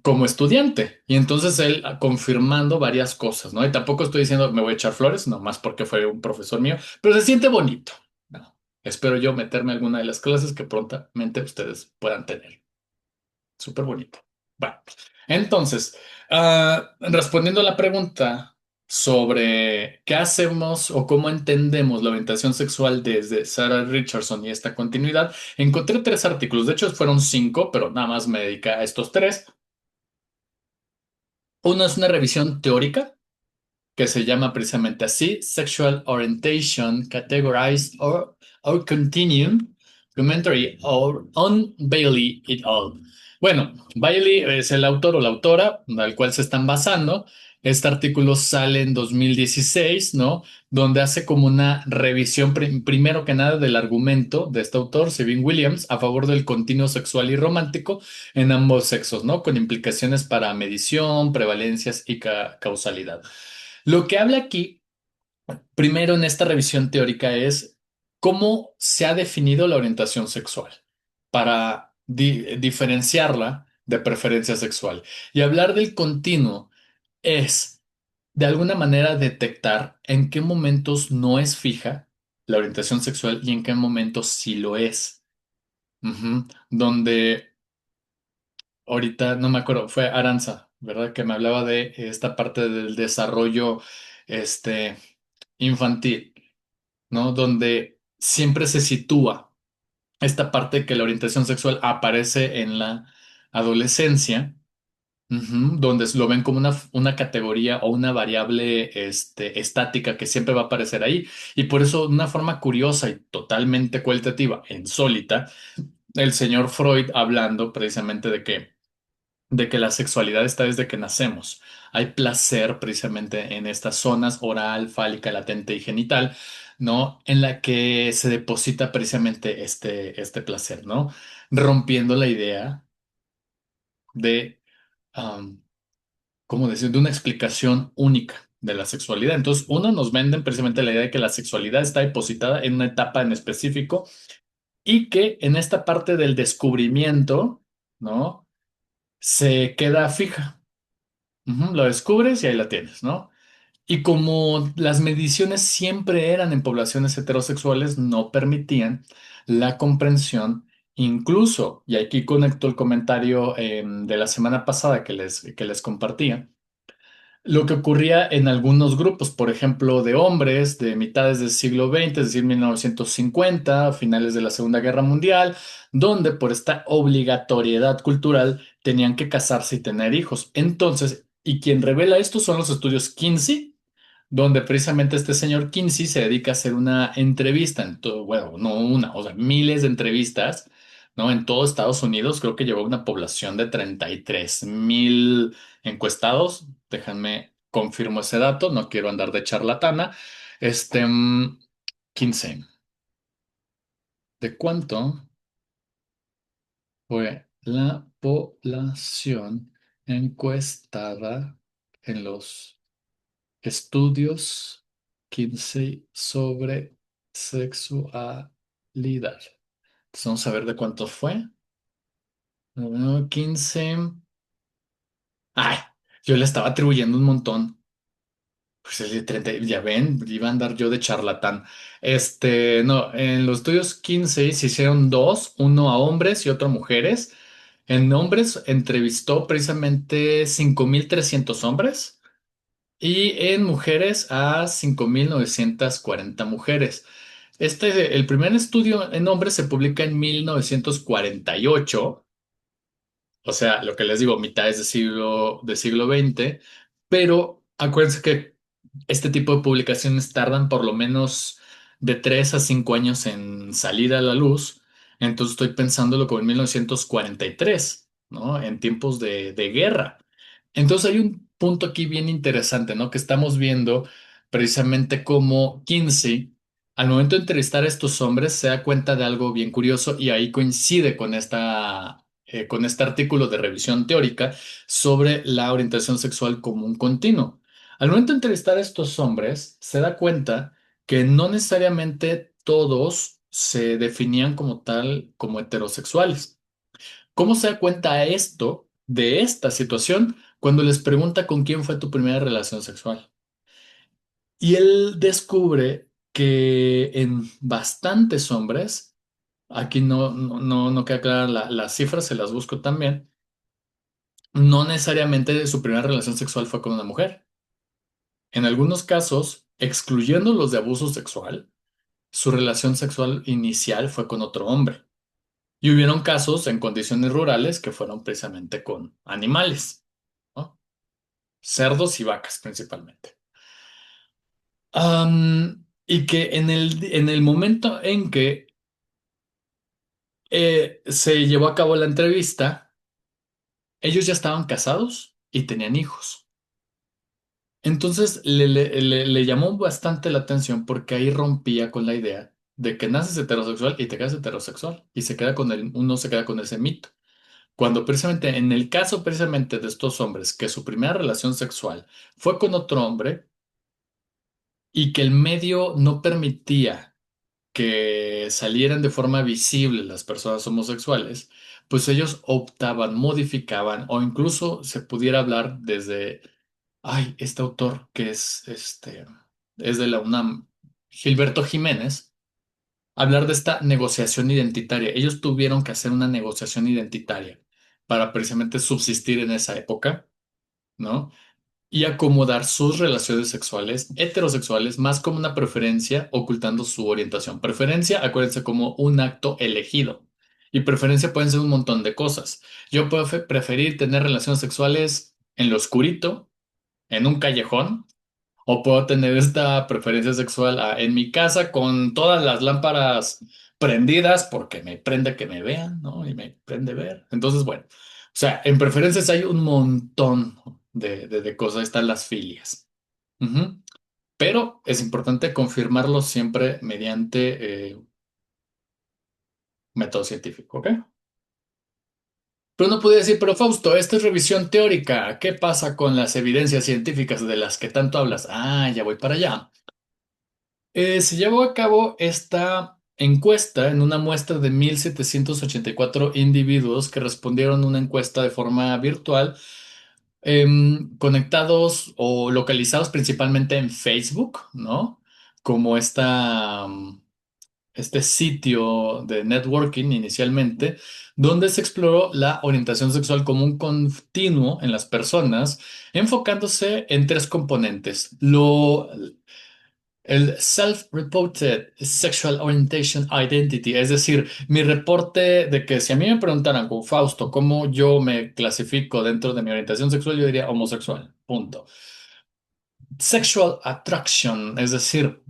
como estudiante. Y entonces él confirmando varias cosas, ¿no? Y tampoco estoy diciendo me voy a echar flores, nomás porque fue un profesor mío, pero se siente bonito, ¿no? Espero yo meterme a alguna de las clases que prontamente ustedes puedan tener. Súper bonito. Bueno, entonces, respondiendo a la pregunta sobre qué hacemos o cómo entendemos la orientación sexual desde Sarah Richardson y esta continuidad, encontré tres artículos. De hecho, fueron cinco, pero nada más me dedica a estos tres. Uno es una revisión teórica que se llama precisamente así, Sexual Orientation, Categorized or Continuum, Commentary on Bailey et al. Bueno, Bailey es el autor o la autora al cual se están basando. Este artículo sale en 2016, ¿no? Donde hace como una revisión, primero que nada, del argumento de este autor, Sabine Williams, a favor del continuo sexual y romántico en ambos sexos, ¿no? Con implicaciones para medición, prevalencias y causalidad. Lo que habla aquí, primero en esta revisión teórica, es cómo se ha definido la orientación sexual para diferenciarla de preferencia sexual. Y hablar del continuo es, de alguna manera, detectar en qué momentos no es fija la orientación sexual y en qué momentos sí lo es. Ujú. Donde ahorita no me acuerdo, fue Aranza, ¿verdad? Que me hablaba de esta parte del desarrollo este, infantil, ¿no? Donde siempre se sitúa esta parte que la orientación sexual aparece en la adolescencia, ujú, donde lo ven como una categoría o una variable estática que siempre va a aparecer ahí. Y por eso, de una forma curiosa y totalmente cualitativa, insólita, el señor Freud hablando precisamente de que la sexualidad está desde que nacemos. Hay placer precisamente en estas zonas oral, fálica, latente y genital, ¿no? En la que se deposita precisamente este placer, ¿no? Rompiendo la idea de, am, ¿cómo decir?, de una explicación única de la sexualidad. Entonces, uno, nos venden precisamente la idea de que la sexualidad está depositada en una etapa en específico y que en esta parte del descubrimiento, ¿no? Se queda fija. Ujú, lo descubres y ahí la tienes, ¿no? Y como las mediciones siempre eran en poblaciones heterosexuales, no permitían la comprensión, incluso, y aquí conecto el comentario de la semana pasada que les compartía, lo que ocurría en algunos grupos, por ejemplo, de hombres de mitades del siglo XX, es decir, 1950, finales de la Segunda Guerra Mundial, donde por esta obligatoriedad cultural tenían que casarse y tener hijos. Entonces, y quien revela esto son los estudios Kinsey, donde precisamente este señor Kinsey se dedica a hacer una entrevista en todo, bueno, no una, o sea, miles de entrevistas, ¿no? En todo Estados Unidos, creo que llevó una población de 33,000 encuestados. Déjenme confirmo ese dato, no quiero andar de charlatana. Este, 15. ¿De cuánto fue la población encuestada en los estudios 15 sobre sexualidad? Entonces, vamos a ver de cuánto fue. 15. Ay, yo le estaba atribuyendo un montón. Pues el de 30, ya ven, iba a andar yo de charlatán. No, en los estudios 15 se hicieron dos, uno a hombres y otro a mujeres. En hombres entrevistó precisamente 5,300 hombres. Y en mujeres a 5,940 mujeres. El primer estudio en hombres se publica en 1948, o sea, lo que les digo, mitades de siglo XX, pero acuérdense que este tipo de publicaciones tardan por lo menos de 3 a 5 años en salir a la luz. Entonces estoy pensándolo como en 1943, ¿no? En tiempos de guerra. Entonces hay un punto aquí bien interesante, ¿no? Que estamos viendo precisamente como Kinsey, al momento de entrevistar a estos hombres, se da cuenta de algo bien curioso y ahí coincide con este artículo de revisión teórica sobre la orientación sexual como un continuo. Al momento de entrevistar a estos hombres, se da cuenta que no necesariamente todos se definían como tal, como heterosexuales. ¿Cómo se da cuenta esto de esta situación cuando les pregunta con quién fue tu primera relación sexual? Y él descubre que en bastantes hombres, aquí no queda clara las cifras, se las busco también, no necesariamente su primera relación sexual fue con una mujer. En algunos casos, excluyendo los de abuso sexual, su relación sexual inicial fue con otro hombre. Y hubieron casos en condiciones rurales que fueron precisamente con animales, ¿no? Cerdos y vacas principalmente. Y que en el momento en que se llevó a cabo la entrevista, ellos ya estaban casados y tenían hijos. Entonces le llamó bastante la atención porque ahí rompía con la idea de que naces heterosexual y te quedas heterosexual y uno se queda con ese mito. Cuando precisamente en el caso precisamente de estos hombres, que su primera relación sexual fue con otro hombre y que el medio no permitía que salieran de forma visible las personas homosexuales, pues ellos optaban, modificaban o incluso se pudiera hablar desde, ay, este autor que es de la UNAM, Gilberto Jiménez, hablar de esta negociación identitaria. Ellos tuvieron que hacer una negociación identitaria para precisamente subsistir en esa época, ¿no? Y acomodar sus relaciones sexuales heterosexuales más como una preferencia, ocultando su orientación. Preferencia, acuérdense, como un acto elegido. Y preferencia pueden ser un montón de cosas. Yo puedo preferir tener relaciones sexuales en lo oscurito, en un callejón, o puedo tener esta preferencia sexual en mi casa con todas las lámparas prendidas porque me prende que me vean, ¿no? Y me prende ver. Entonces, bueno, o sea, en preferencias hay un montón de cosas, están las filias. Ujú. Pero es importante confirmarlo siempre mediante método científico, ¿ok? Pero uno podría decir, pero Fausto, esta es revisión teórica. ¿Qué pasa con las evidencias científicas de las que tanto hablas? Ah, ya voy para allá. Se llevó a cabo esta encuesta en una muestra de 1,784 individuos que respondieron una encuesta de forma virtual, conectados o localizados principalmente en Facebook, ¿no? Como este sitio de networking inicialmente, donde se exploró la orientación sexual como un continuo en las personas, enfocándose en tres componentes. El Self-Reported Sexual Orientation Identity, es decir, mi reporte de que si a mí me preguntaran con Fausto cómo yo me clasifico dentro de mi orientación sexual, yo diría homosexual, punto. Sexual attraction, es decir,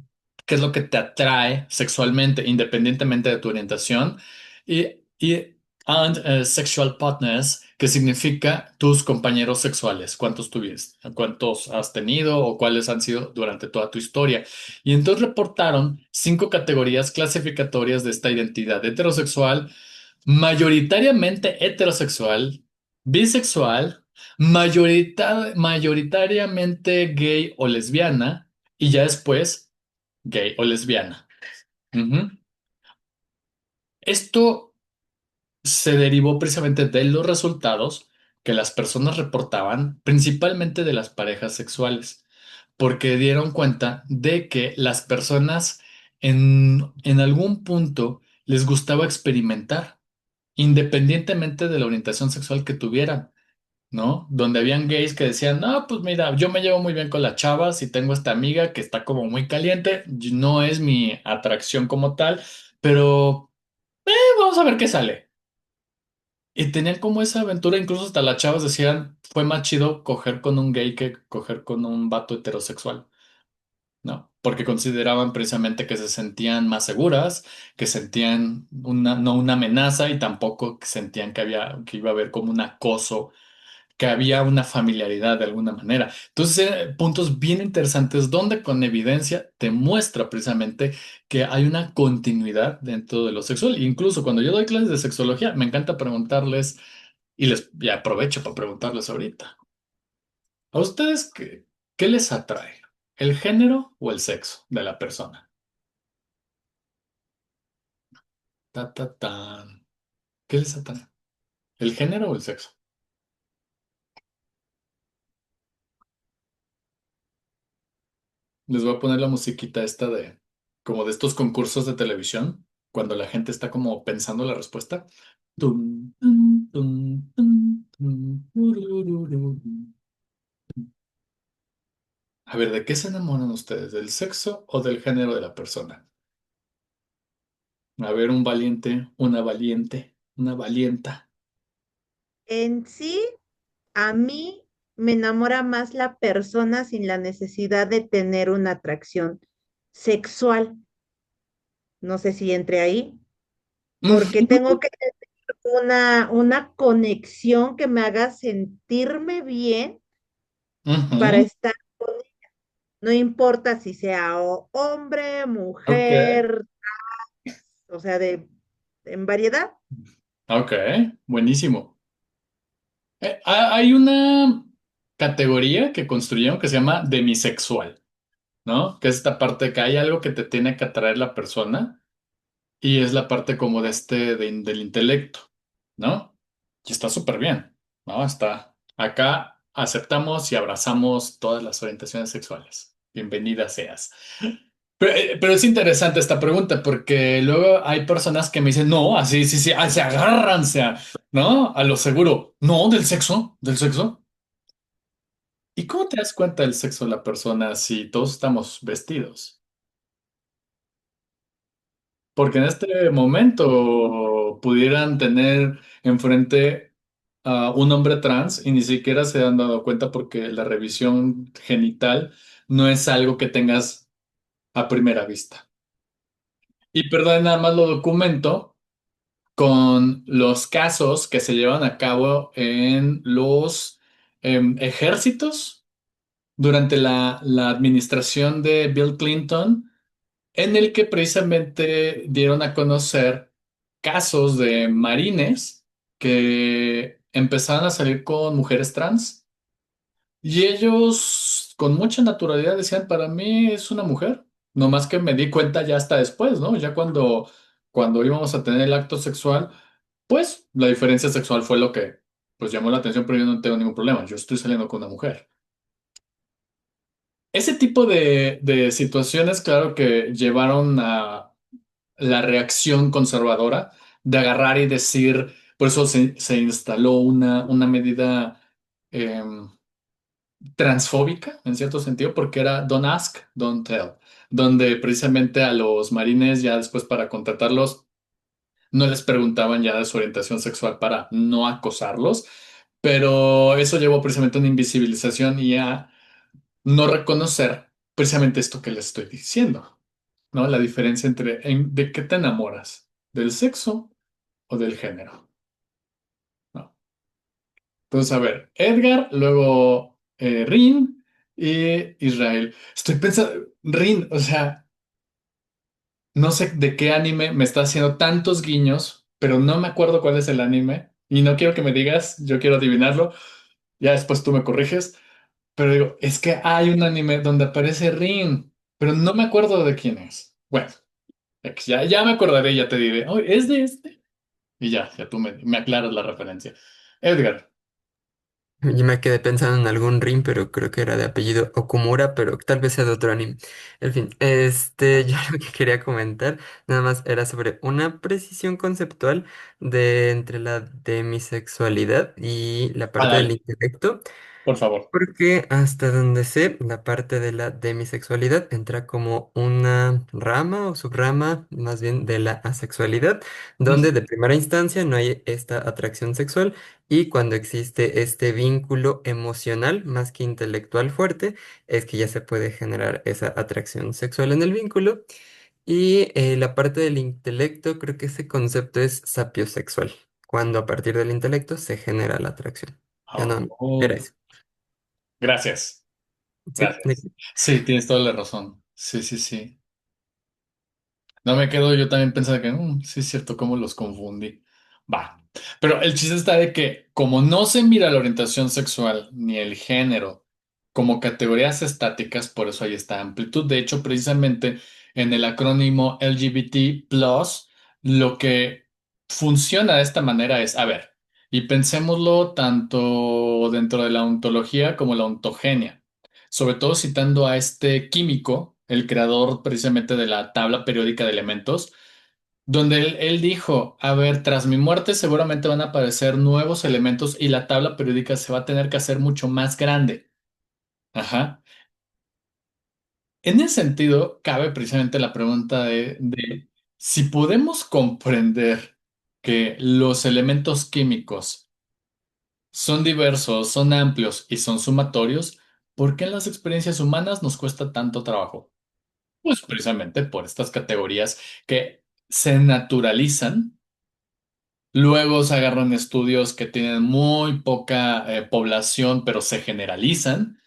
qué es lo que te atrae sexualmente, independientemente de tu orientación, y sexual partners, que significa tus compañeros sexuales, cuántos tuviste, cuántos has tenido o cuáles han sido durante toda tu historia. Y entonces reportaron 5 categorías clasificatorias de esta identidad: heterosexual, mayoritariamente heterosexual, bisexual, mayoritariamente gay o lesbiana, y ya después gay o lesbiana. Ujú. Esto se derivó precisamente de los resultados que las personas reportaban, principalmente de las parejas sexuales, porque dieron cuenta de que las personas en algún punto les gustaba experimentar, independientemente de la orientación sexual que tuvieran. ¿No? Donde habían gays que decían, no, pues mira, yo me llevo muy bien con las chavas y tengo esta amiga que está como muy caliente, no es mi atracción como tal, pero vamos a ver qué sale. Y tenían como esa aventura, incluso hasta las chavas decían, fue más chido coger con un gay que coger con un vato heterosexual, ¿no? Porque consideraban precisamente que se sentían más seguras, que sentían no una amenaza y tampoco que sentían que iba a haber como un acoso, que había una familiaridad de alguna manera. Entonces, puntos bien interesantes donde con evidencia te muestra precisamente que hay una continuidad dentro de lo sexual. Incluso cuando yo doy clases de sexología, me encanta preguntarles, y aprovecho para preguntarles ahorita, ¿a ustedes qué les atrae? ¿El género o el sexo de la persona? Ta, ta, tan. ¿Qué les atrae? ¿El género o el sexo? Les voy a poner la musiquita esta de, como de estos concursos de televisión, cuando la gente está como pensando la respuesta. Tum, tum, tum, tum, tum, turururu. A ver, ¿de qué se enamoran ustedes? ¿Del sexo o del género de la persona? A ver, un valiente, una valiente, una valienta. En sí, a mí me enamora más la persona sin la necesidad de tener una atracción sexual. No sé si entre ahí, porque tengo que tener una conexión que me haga sentirme bien para Ujú. estar con él. No importa si sea hombre, Ok, mujer, o sea, en variedad. ok, buenísimo. Hay una categoría que construyeron que se llama demisexual. ¿No? Que es esta parte que hay algo que te tiene que atraer la persona y es la parte como de del intelecto, ¿no? Y está súper bien, ¿no? Está acá, aceptamos y abrazamos todas las orientaciones sexuales. Bienvenida seas. Pero es interesante esta pregunta porque luego hay personas que me dicen, no, así, sí, sí, se agarran, ¿no? A lo seguro. No, del sexo, del sexo. ¿Y cómo te das cuenta del sexo de la persona si todos estamos vestidos? Porque en este momento pudieran tener enfrente a un hombre trans y ni siquiera se han dado cuenta porque la revisión genital no es algo que tengas a primera vista. Y perdón, nada más lo documento con los casos que se llevan a cabo en los ejércitos durante la administración de Bill Clinton, en el que precisamente dieron a conocer casos de marines que empezaron a salir con mujeres trans y ellos con mucha naturalidad decían, para mí es una mujer. No más que me di cuenta ya hasta después, ¿no? Ya cuando íbamos a tener el acto sexual, pues la diferencia sexual fue lo que pues llamó la atención, pero yo no tengo ningún problema. Yo estoy saliendo con una mujer. Ese tipo de situaciones, claro que llevaron a la reacción conservadora de agarrar y decir, por eso se instaló una medida transfóbica, en cierto sentido, porque era Don't Ask, Don't Tell, donde precisamente a los marines ya después para contratarlos no les preguntaban ya de su orientación sexual para no acosarlos, pero eso llevó precisamente a una invisibilización y a no reconocer precisamente esto que les estoy diciendo, ¿no? La diferencia entre de qué te enamoras, del sexo o del género, ¿no? Entonces, a ver, Edgar, luego Rin y Israel. Estoy pensando, Rin, o sea, no sé de qué anime me está haciendo tantos guiños, pero no me acuerdo cuál es el anime y no quiero que me digas, yo quiero adivinarlo, ya después tú me corriges, pero digo, es que hay un anime donde aparece Rin, pero no me acuerdo de quién es. Bueno, ya me acordaré y ya te diré, oh, es de este. Y ya tú me aclaras la referencia. Edgar, Yo me quedé pensando en algún Rin, pero creo que era de apellido Okumura, pero tal vez sea de otro anime. En fin, yo lo que quería comentar nada más era sobre una precisión conceptual de entre la demisexualidad y la parte del dale, intelecto. por favor. Porque hasta donde sé, la parte de la demisexualidad entra como una rama o subrama, más bien de la asexualidad, donde de primera instancia no hay esta atracción sexual y cuando existe este vínculo emocional más que intelectual fuerte, es que ya se puede generar esa atracción sexual en el vínculo. Y la parte del intelecto, creo que ese concepto es sapiosexual, cuando a partir del intelecto se genera la atracción. Ya no, era Oh, eso. gracias, Sí, gracias. Sí, tienes toda la razón. Sí, sí, sí. No me quedo yo también pensando que, sí es cierto, cómo los confundí. Va. Pero el chiste está de que como no se mira la orientación sexual ni el género como categorías estáticas, por eso hay esta amplitud. De hecho, precisamente en el acrónimo LGBT+, lo que funciona de esta manera es, a ver, y pensémoslo tanto dentro de la ontología como la ontogenia, sobre todo citando a este químico, el creador precisamente de la tabla periódica de elementos, donde él dijo, a ver, tras mi muerte seguramente van a aparecer nuevos elementos y la tabla periódica se va a tener que hacer mucho más grande. Ajá. En ese sentido, cabe precisamente la pregunta de si podemos comprender que los elementos químicos son diversos, son amplios y son sumatorios, ¿por qué en las experiencias humanas nos cuesta tanto trabajo? Pues precisamente por estas categorías que se naturalizan. Luego se agarran estudios que tienen muy poca población, pero se generalizan.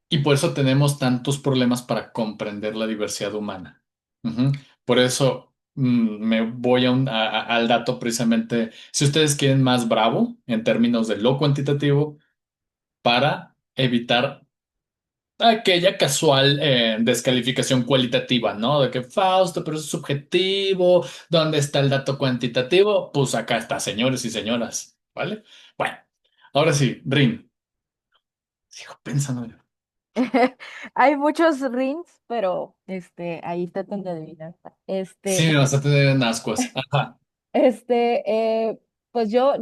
Y por eso tenemos tantos problemas para comprender la diversidad humana. Ujú. Por eso me voy al dato precisamente, si ustedes quieren más bravo en términos de lo cuantitativo, para evitar aquella casual descalificación cualitativa, ¿no? De que Fausto, pero es subjetivo, ¿dónde está el dato cuantitativo? Pues acá está, señores y señoras, ¿vale? Bueno, ahora sí, Rin, sigo pensando. Hay muchos rings, pero ahí tratan de adivinar. Sí, me vas a tener en ascuas. Ajá. Este, pues yo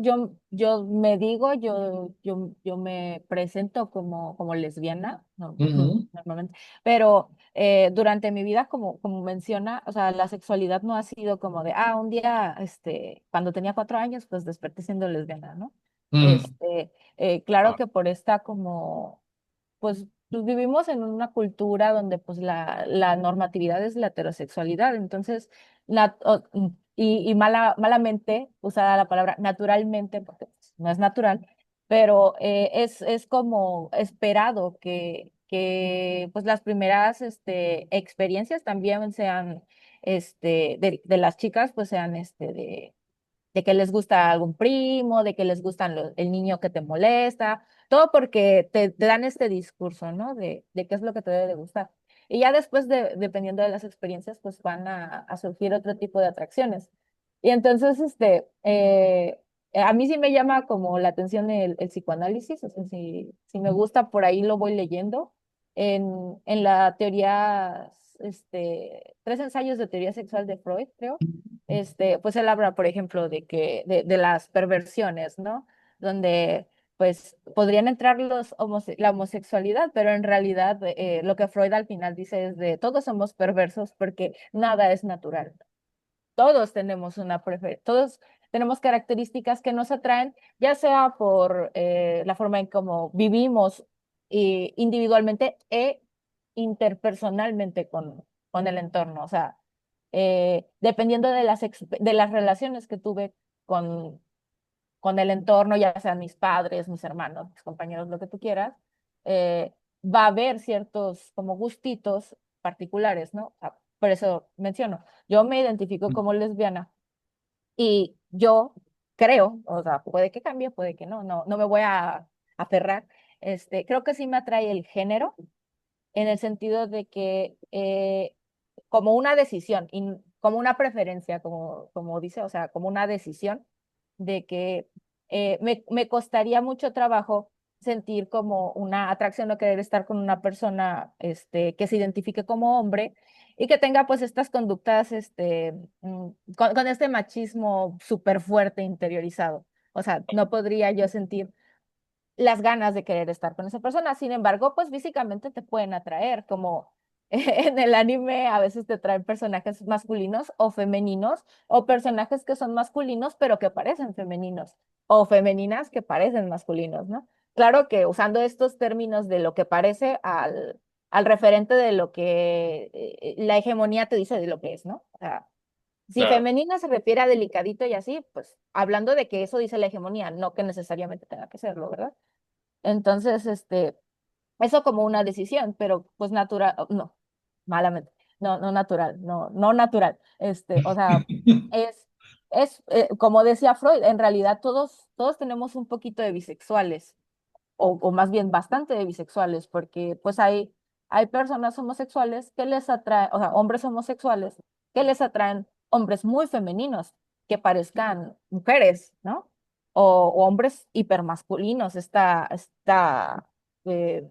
me digo, yo me presento como lesbiana, Ujú, normalmente, pero durante mi vida, como menciona, o sea, la sexualidad no ha sido como de, un día, cuando tenía 4 años, pues desperté siendo lesbiana, ¿no? mm, Claro ah, que por esta como pues pues, vivimos en una cultura donde pues la normatividad es la heterosexualidad, entonces, malamente usada la palabra naturalmente, porque pues, no es natural, pero es como esperado que pues las primeras experiencias también sean de las chicas, pues sean de que les gusta algún primo, de que les gustan el niño que te molesta, todo porque te dan este discurso, ¿no? De qué es lo que te debe de gustar. Y ya después, dependiendo de las experiencias, pues van a surgir otro tipo de atracciones. Y entonces, a mí sí me llama como la atención el psicoanálisis, o sea, si me gusta, por ahí lo voy leyendo. En la teoría, tres ensayos de teoría sexual de Freud, creo, pues él habla, por ejemplo, de las perversiones, ¿no? Donde pues podrían entrar la homosexualidad, pero en realidad lo que Freud al final dice es de todos somos perversos porque nada es natural. Todos tenemos todos tenemos características que nos atraen, ya sea por la forma en cómo vivimos individualmente e interpersonalmente con el entorno. O sea, dependiendo de las relaciones que tuve con, con el entorno, ya sean mis padres, mis hermanos, mis compañeros, lo que tú quieras, va a haber ciertos como gustitos particulares, ¿no? O sea, por eso menciono, yo me identifico como lesbiana y yo creo, o sea, puede que cambie, puede que no, no me voy a aferrar. Creo que sí me atrae el género en el sentido de que como una decisión y como una preferencia, como dice, o sea, como una decisión de que me costaría mucho trabajo sentir como una atracción o querer estar con una persona que se identifique como hombre y que tenga pues estas conductas con este machismo súper fuerte interiorizado. O sea, no podría yo sentir las ganas de querer estar con esa persona. Sin embargo, pues físicamente te pueden atraer, como en el anime a veces te traen personajes masculinos o femeninos, o personajes que son masculinos pero que parecen femeninos, o femeninas que parecen masculinos, ¿no? Claro que usando estos términos de lo que parece al referente de lo que la hegemonía te dice de lo que es, ¿no? O sea, si Claro. femenina se refiere a delicadito y así, pues hablando de que eso dice la hegemonía, no que necesariamente tenga que serlo, ¿verdad? Entonces, eso como una decisión, pero pues natural, no, malamente, no natural, no natural. O sea, es, como decía Freud, en realidad todos tenemos un poquito de bisexuales, o más bien bastante de bisexuales, porque pues hay personas homosexuales que les atraen, o sea, hombres homosexuales que les atraen hombres muy femeninos, que parezcan mujeres, ¿no? O hombres hipermasculinos, eh,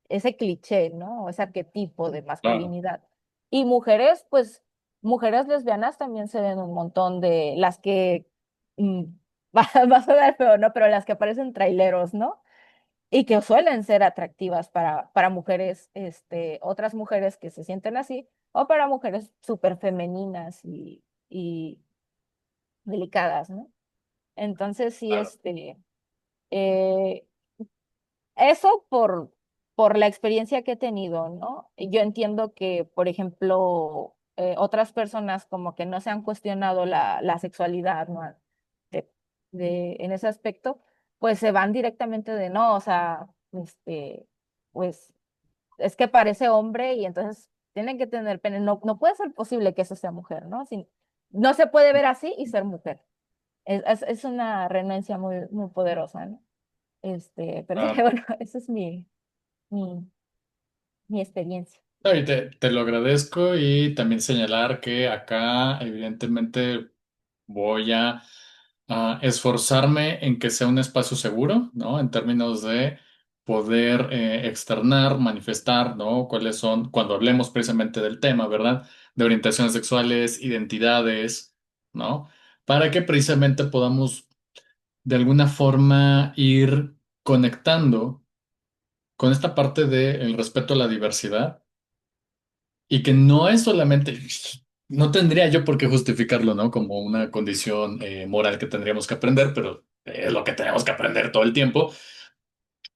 ese cliché, ¿no? O ese arquetipo de Claro. masculinidad. Y mujeres, pues, mujeres lesbianas también se ven un montón de las que, mm, va a sonar feo, ¿no? Pero las que parecen traileros, ¿no? Y que suelen ser atractivas para mujeres, otras mujeres que se sienten así, o para mujeres súper femeninas y delicadas, ¿no? Entonces, sí, Claro. eh, eso por la experiencia que he tenido, ¿no? Yo entiendo que, por ejemplo, otras personas como que no se han cuestionado la sexualidad, ¿no? De, en ese aspecto, pues se van directamente de no, o sea, pues es que parece hombre y entonces tienen que tener pene. No, no puede ser posible que eso sea mujer, ¿no? No se puede ver así y ser mujer. Es una renuencia muy poderosa, ¿no? Pero sí, Claro. bueno, esa es mi, mi experiencia. No, y te lo agradezco y también señalar que acá evidentemente voy a esforzarme en que sea un espacio seguro, ¿no? En términos de poder externar, manifestar, ¿no? Cuáles son, cuando hablemos precisamente del tema, ¿verdad? De orientaciones sexuales, identidades, ¿no? Para que precisamente podamos de alguna forma ir conectando con esta parte del respeto a la diversidad y que no es solamente, no tendría yo por qué justificarlo, ¿no? Como una condición moral que tendríamos que aprender, pero es lo que tenemos que aprender todo el tiempo.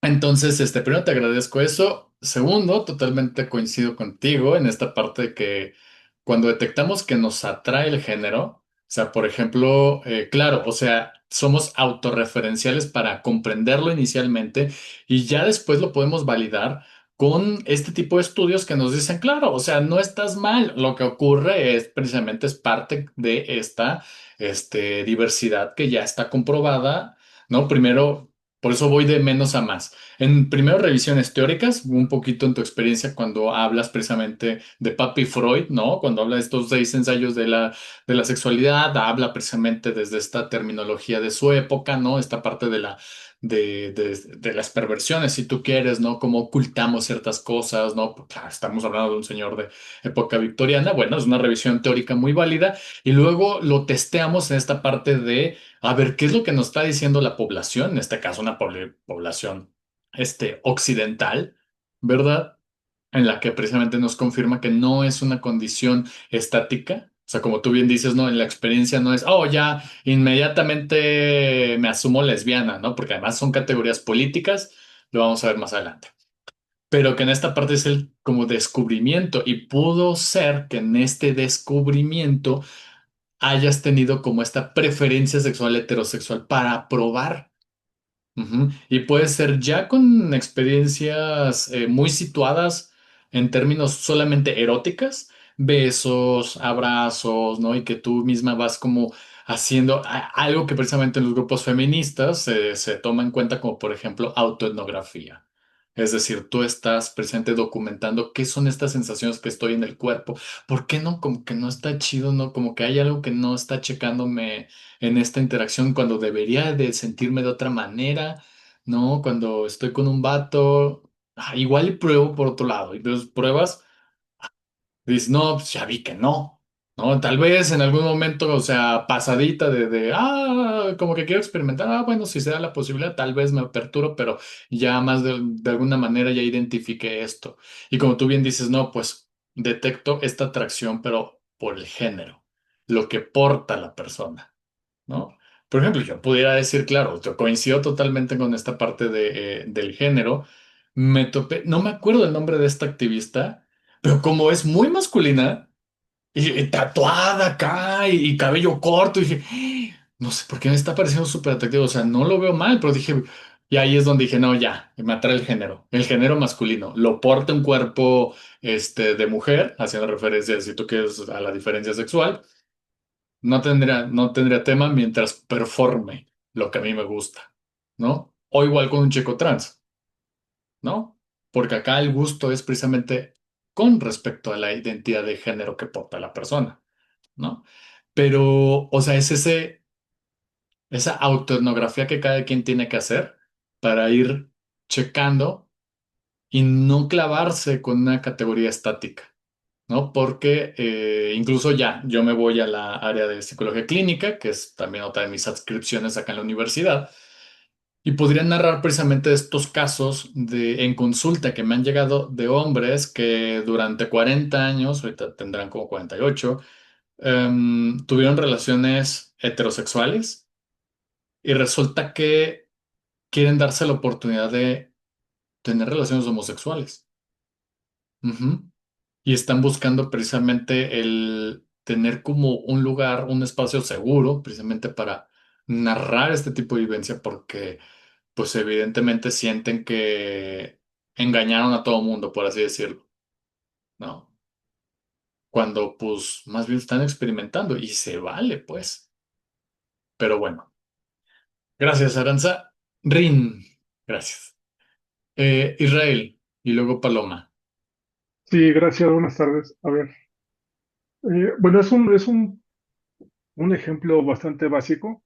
Entonces, primero te agradezco eso. Segundo, totalmente coincido contigo en esta parte de que cuando detectamos que nos atrae el género, o sea, por ejemplo, claro, o sea, somos autorreferenciales para comprenderlo inicialmente y ya después lo podemos validar con este tipo de estudios que nos dicen, claro, o sea, no estás mal. Lo que ocurre es precisamente es parte de esta, diversidad que ya está comprobada, ¿no? Primero, por eso voy de menos a más. En primero, revisiones teóricas, un poquito en tu experiencia cuando hablas precisamente de Papi Freud, ¿no? Cuando habla de estos 6 ensayos de la sexualidad, habla precisamente desde esta terminología de su época, ¿no? Esta parte de las perversiones, si tú quieres, ¿no? Cómo ocultamos ciertas cosas, ¿no? Pues, claro, estamos hablando de un señor de época victoriana, bueno, es una revisión teórica muy válida y luego lo testeamos en esta parte de a ver, ¿qué es lo que nos está diciendo la población? En este caso, una población occidental, ¿verdad? En la que precisamente nos confirma que no es una condición estática. O sea, como tú bien dices, no, en la experiencia no es, oh, ya inmediatamente me asumo lesbiana, ¿no? Porque además son categorías políticas, lo vamos a ver más adelante. Pero que en esta parte es el como descubrimiento y pudo ser que en este descubrimiento hayas tenido como esta preferencia sexual heterosexual para probar. Ujú. Y puede ser ya con experiencias muy situadas en términos solamente eróticas, besos, abrazos, ¿no? Y que tú misma vas como haciendo algo que precisamente en los grupos feministas se toma en cuenta como por ejemplo autoetnografía. Es decir, tú estás presente documentando qué son estas sensaciones que estoy en el cuerpo. ¿Por qué no? Como que no está chido, ¿no? Como que hay algo que no está checándome en esta interacción cuando debería de sentirme de otra manera, ¿no? Cuando estoy con un vato, igual y pruebo por otro lado, y entonces pruebas, dices, no, pues ya vi que no, ¿no? Tal vez en algún momento, o sea, pasadita como que quiero experimentar, bueno, si se da la posibilidad, tal vez me aperturo, pero ya más de alguna manera ya identifiqué esto. Y como tú bien dices, no, pues detecto esta atracción, pero por el género, lo que porta la persona. ¿No? Por ejemplo, yo pudiera decir, claro, yo coincido totalmente con esta parte del género. Me topé, no me acuerdo el nombre de esta activista, pero como es muy masculina y tatuada acá y cabello corto, dije, no sé por qué me está pareciendo súper atractivo, o sea, no lo veo mal, pero dije, y ahí es donde dije, no, ya, me atrae el género masculino, lo porta un cuerpo de mujer, haciendo referencia, si tú quieres, a la diferencia sexual. No tendría tema mientras performe lo que a mí me gusta, ¿no? O igual con un chico trans, ¿no? Porque acá el gusto es precisamente con respecto a la identidad de género que porta la persona, ¿no? Pero, o sea, es esa autoetnografía que cada quien tiene que hacer para ir checando y no clavarse con una categoría estática. ¿No? Porque incluso ya, yo me voy a la área de psicología clínica, que es también otra de mis adscripciones acá en la universidad, y podría narrar precisamente estos casos en consulta que me han llegado de hombres que durante 40 años, ahorita tendrán como 48, tuvieron relaciones heterosexuales y resulta que quieren darse la oportunidad de tener relaciones homosexuales. Ujú. Y están buscando precisamente el tener como un lugar, un espacio seguro, precisamente para narrar este tipo de vivencia, porque pues evidentemente sienten que engañaron a todo mundo, por así decirlo, ¿no? Cuando pues más bien están experimentando y se vale, pues. Pero bueno, gracias, Aranza. Rin, gracias. Israel y luego Paloma. Sí, gracias, buenas tardes. A ver, bueno, un ejemplo bastante básico,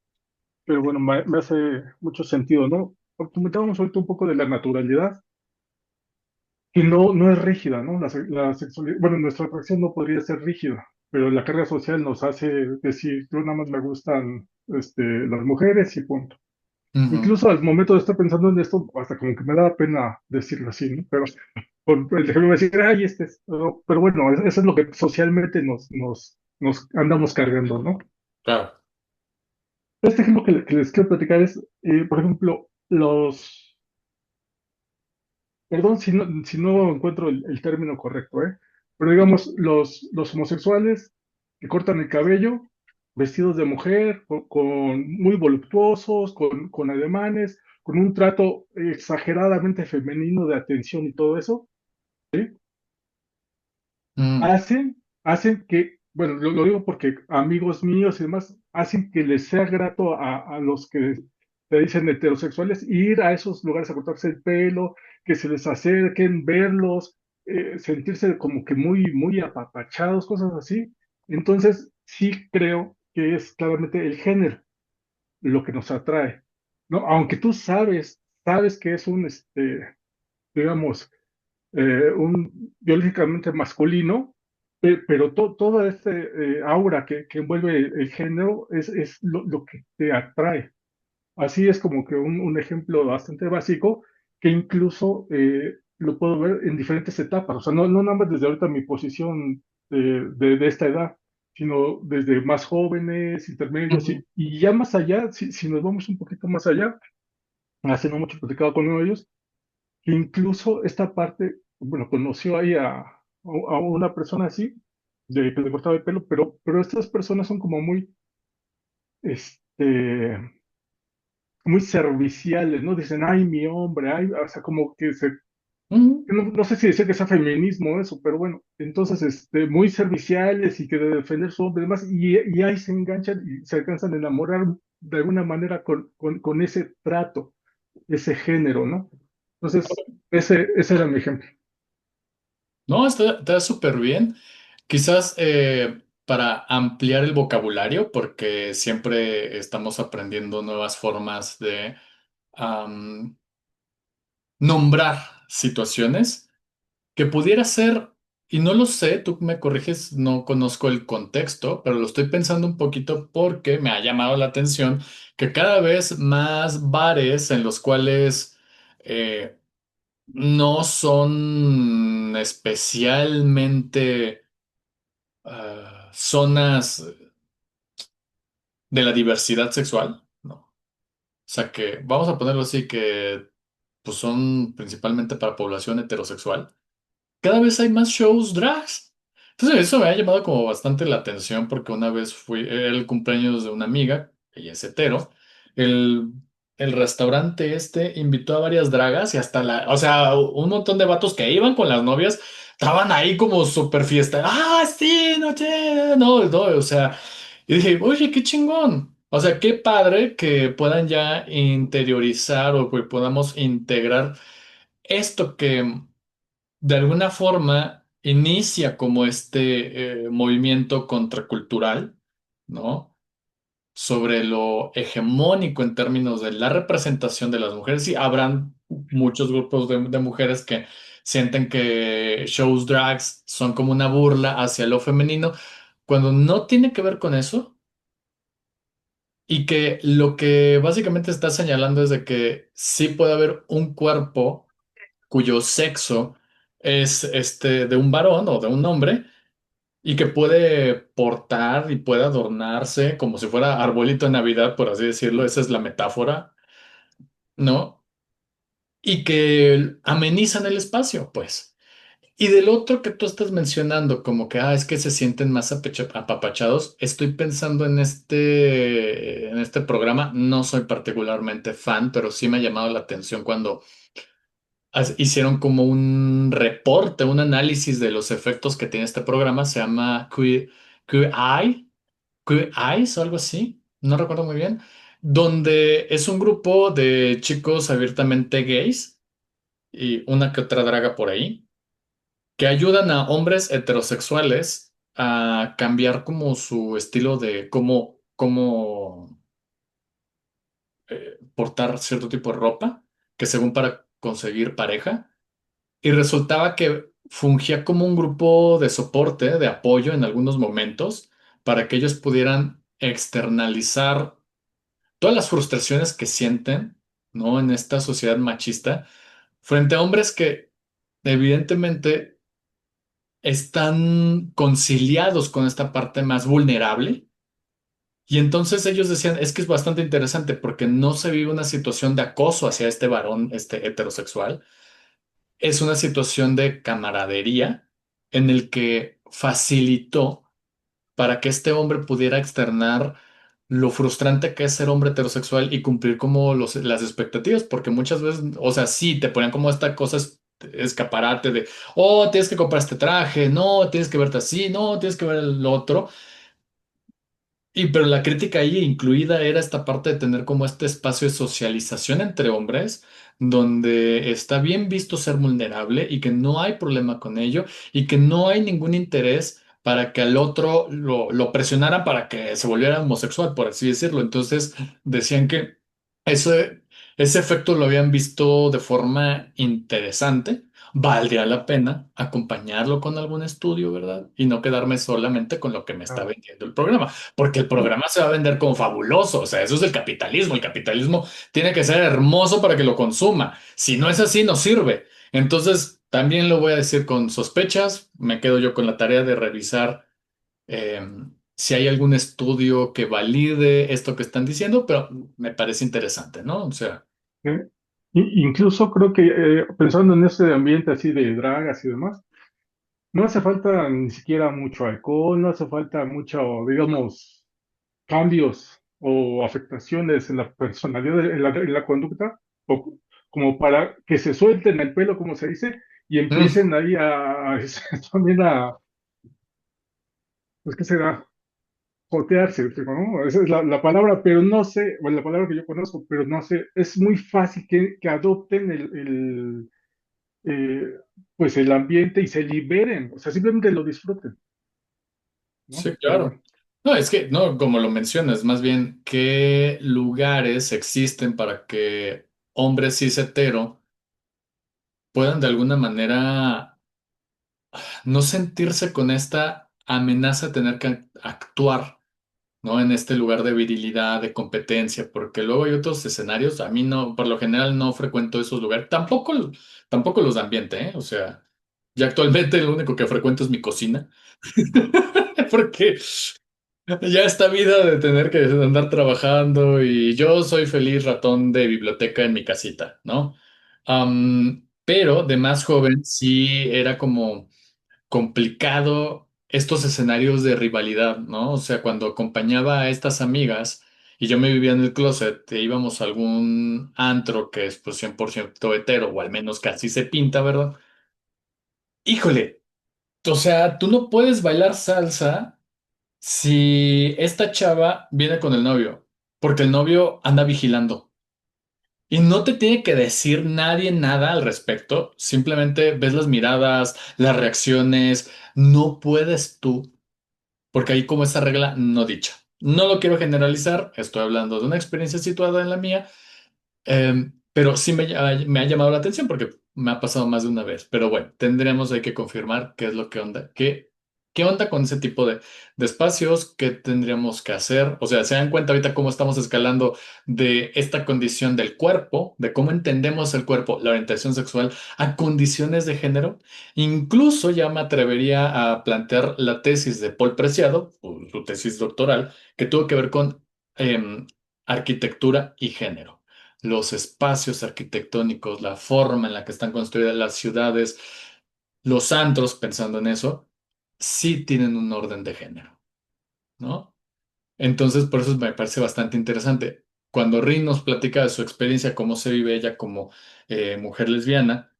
pero bueno, me hace mucho sentido, ¿no? Comentábamos ahorita un poco de la naturalidad, que no es rígida, ¿no? La sexualidad, bueno, nuestra atracción no podría ser rígida, pero la carga social nos hace decir, yo nada más me gustan las mujeres y punto. Ujú, Incluso al momento de estar pensando en esto, hasta como que me da pena decirlo así, ¿no? Pero por el ejemplo, decir, ay, pero bueno, eso es lo que socialmente nos andamos cargando, ¿no? claro. Este ejemplo que les quiero platicar es, por ejemplo, perdón si no encuentro el término correcto, ¿eh? Pero digamos, los homosexuales que cortan el cabello, vestidos de mujer, muy voluptuosos, con ademanes, con un trato exageradamente femenino de atención y todo eso, ¿sí? Mm, Hacen que, bueno, lo digo porque amigos míos y demás, hacen que les sea grato a los que le dicen heterosexuales ir a esos lugares a cortarse el pelo, que se les acerquen, verlos, sentirse como que muy apapachados, cosas así. Entonces, sí creo que es claramente el género lo que nos atrae, ¿no? Aunque tú sabes que es digamos, un biológicamente masculino, pero toda este aura que envuelve el género es lo que te atrae. Así es como que un ejemplo bastante básico que incluso lo puedo ver en diferentes etapas. O sea, no nada más desde ahorita mi posición de esta edad, sino desde más jóvenes, intermedios ujú. y ya más allá, si nos vamos un poquito más allá, hace no mucho platicado con uno de ellos que incluso esta parte, bueno, conoció ahí a una persona así, de que le cortaba el pelo, pero estas personas son como este, muy serviciales, ¿no? Dicen, ay, mi hombre, ay, o sea, como que Ujú. no sé si decir que sea feminismo eso, pero bueno, entonces, muy serviciales y que de defender su hombre y demás, y ahí se enganchan y se alcanzan a enamorar de alguna manera con ese trato, ese género, ¿no? Entonces, ese era mi ejemplo. No, está súper bien. Quizás para ampliar el vocabulario, porque siempre estamos aprendiendo nuevas formas de am, nombrar situaciones que pudiera ser, y no lo sé, tú me corriges, no conozco el contexto, pero lo estoy pensando un poquito porque me ha llamado la atención que cada vez más bares en los cuales no son especialmente zonas de la diversidad sexual, ¿no? O sea que, vamos a ponerlo así, que pues son principalmente para población heterosexual. Cada vez hay más shows drags. Entonces eso me ha llamado como bastante la atención porque una vez era el cumpleaños de una amiga, ella es hetero, el, el restaurante invitó a varias dragas y hasta o sea, un montón de vatos que iban con las novias estaban ahí como súper fiesta. Ah, sí, noche, no, o sea, y dije, oye, qué chingón. O sea, qué padre que puedan ya interiorizar o que podamos integrar esto que de alguna forma inicia como movimiento contracultural, ¿no? Sobre lo hegemónico en términos de la representación de las mujeres. Y habrán muchos grupos de mujeres que sienten que shows drags son como una burla hacia lo femenino, cuando no tiene que ver con eso. Y que lo que básicamente está señalando es de que sí puede haber un cuerpo cuyo sexo es de un varón o de un hombre y que puede portar y puede adornarse como si fuera arbolito de Navidad, por así decirlo, esa es la metáfora, ¿no? Y que amenizan el espacio, pues. Y del otro que tú estás mencionando, como que, es que se sienten más apapachados, estoy pensando en este programa, no soy particularmente fan, pero sí me ha llamado la atención cuando hicieron como un reporte, un análisis de los efectos que tiene este programa. Se llama Queer Eye, Queer Eyes o algo así, no recuerdo muy bien, donde es un grupo de chicos abiertamente gays y una que otra draga por ahí, que ayudan a hombres heterosexuales a cambiar como su estilo de cómo portar cierto tipo de ropa, que según para conseguir pareja. Y resultaba que fungía como un grupo de soporte, de apoyo en algunos momentos, para que ellos pudieran externalizar todas las frustraciones que sienten, ¿no? En esta sociedad machista, frente a hombres que evidentemente están conciliados con esta parte más vulnerable. Y entonces ellos decían, es que es bastante interesante porque no se vive una situación de acoso hacia este varón, este heterosexual, es una situación de camaradería en el que facilitó para que este hombre pudiera externar lo frustrante que es ser hombre heterosexual y cumplir como las expectativas, porque muchas veces, o sea, sí, te ponían como esta cosa escaparate de, oh, tienes que comprar este traje, no, tienes que verte así, no, tienes que ver el otro. Y pero la crítica ahí incluida era esta parte de tener como este espacio de socialización entre hombres, donde está bien visto ser vulnerable y que no hay problema con ello y que no hay ningún interés para que al otro lo presionaran para que se volviera homosexual, por así decirlo. Entonces decían que ese, ese efecto lo habían visto de forma interesante. Valdría la pena acompañarlo con algún estudio, ¿verdad? Y no quedarme solamente con lo que me está Claro. vendiendo el programa. Porque el programa se va a vender como fabuloso, o sea, eso es el capitalismo. El capitalismo tiene que ser hermoso para que lo consuma. Si no es así, no sirve. Entonces, también lo voy a decir con sospechas. Me quedo yo con la tarea de revisar eh, si hay algún estudio que valide esto que están diciendo, pero me parece interesante, ¿no? O sea, ¿Eh? Incluso creo que pensando en ese ambiente así de dragas y demás, no hace falta ni siquiera mucho alcohol, no hace falta mucho, digamos, cambios o afectaciones en la personalidad, en la conducta, o como para que se suelten el pelo, como se dice, y mm, empiecen ahí también pues, ¿qué será? Jotearse, digo, ¿no? Esa es la palabra, pero no sé, o la palabra que yo conozco, pero no sé, es muy fácil que adopten eh, pues el ambiente y se liberen, o sea, simplemente lo disfruten, ¿no? sí, Pero bueno. claro. No, es que, no, como lo mencionas, más bien, ¿qué lugares existen para que hombres cis hetero puedan de alguna manera no sentirse con esta amenaza de tener que actuar, ¿no? En este lugar de virilidad, de competencia, porque luego hay otros escenarios, a mí no, por lo general no frecuento esos lugares, tampoco los de ambiente, ¿eh? O sea, ya actualmente lo único que frecuento es mi cocina, porque ya esta vida de tener que andar trabajando y yo soy feliz ratón de biblioteca en mi casita, ¿no? Pero de más joven sí era como complicado estos escenarios de rivalidad, ¿no? O sea, cuando acompañaba a estas amigas y yo me vivía en el closet e íbamos a algún antro que es pues 100% hetero o al menos casi se pinta, ¿verdad? Híjole, o sea, tú no puedes bailar salsa si esta chava viene con el novio, porque el novio anda vigilando. Y no te tiene que decir nadie nada al respecto, simplemente ves las miradas, las reacciones, no puedes tú, porque hay como esa regla no dicha. No lo quiero generalizar, estoy hablando de una experiencia situada en la mía, pero sí me ha llamado la atención porque me ha pasado más de una vez. Pero bueno, tendremos ahí que confirmar qué es lo que onda, qué onda con ese tipo de espacios, qué tendríamos que hacer. O sea, se dan cuenta ahorita cómo estamos escalando de esta condición del cuerpo, de cómo entendemos el cuerpo, la orientación sexual, a condiciones de género. Incluso ya me atrevería a plantear la tesis de Paul Preciado, su tesis doctoral, que tuvo que ver con arquitectura y género, los espacios arquitectónicos, la forma en la que están construidas las ciudades, los antros, pensando en eso, sí tienen un orden de género, ¿no? Entonces, por eso me parece bastante interesante. Cuando Rin nos platica de su experiencia, cómo se vive ella como mujer lesbiana,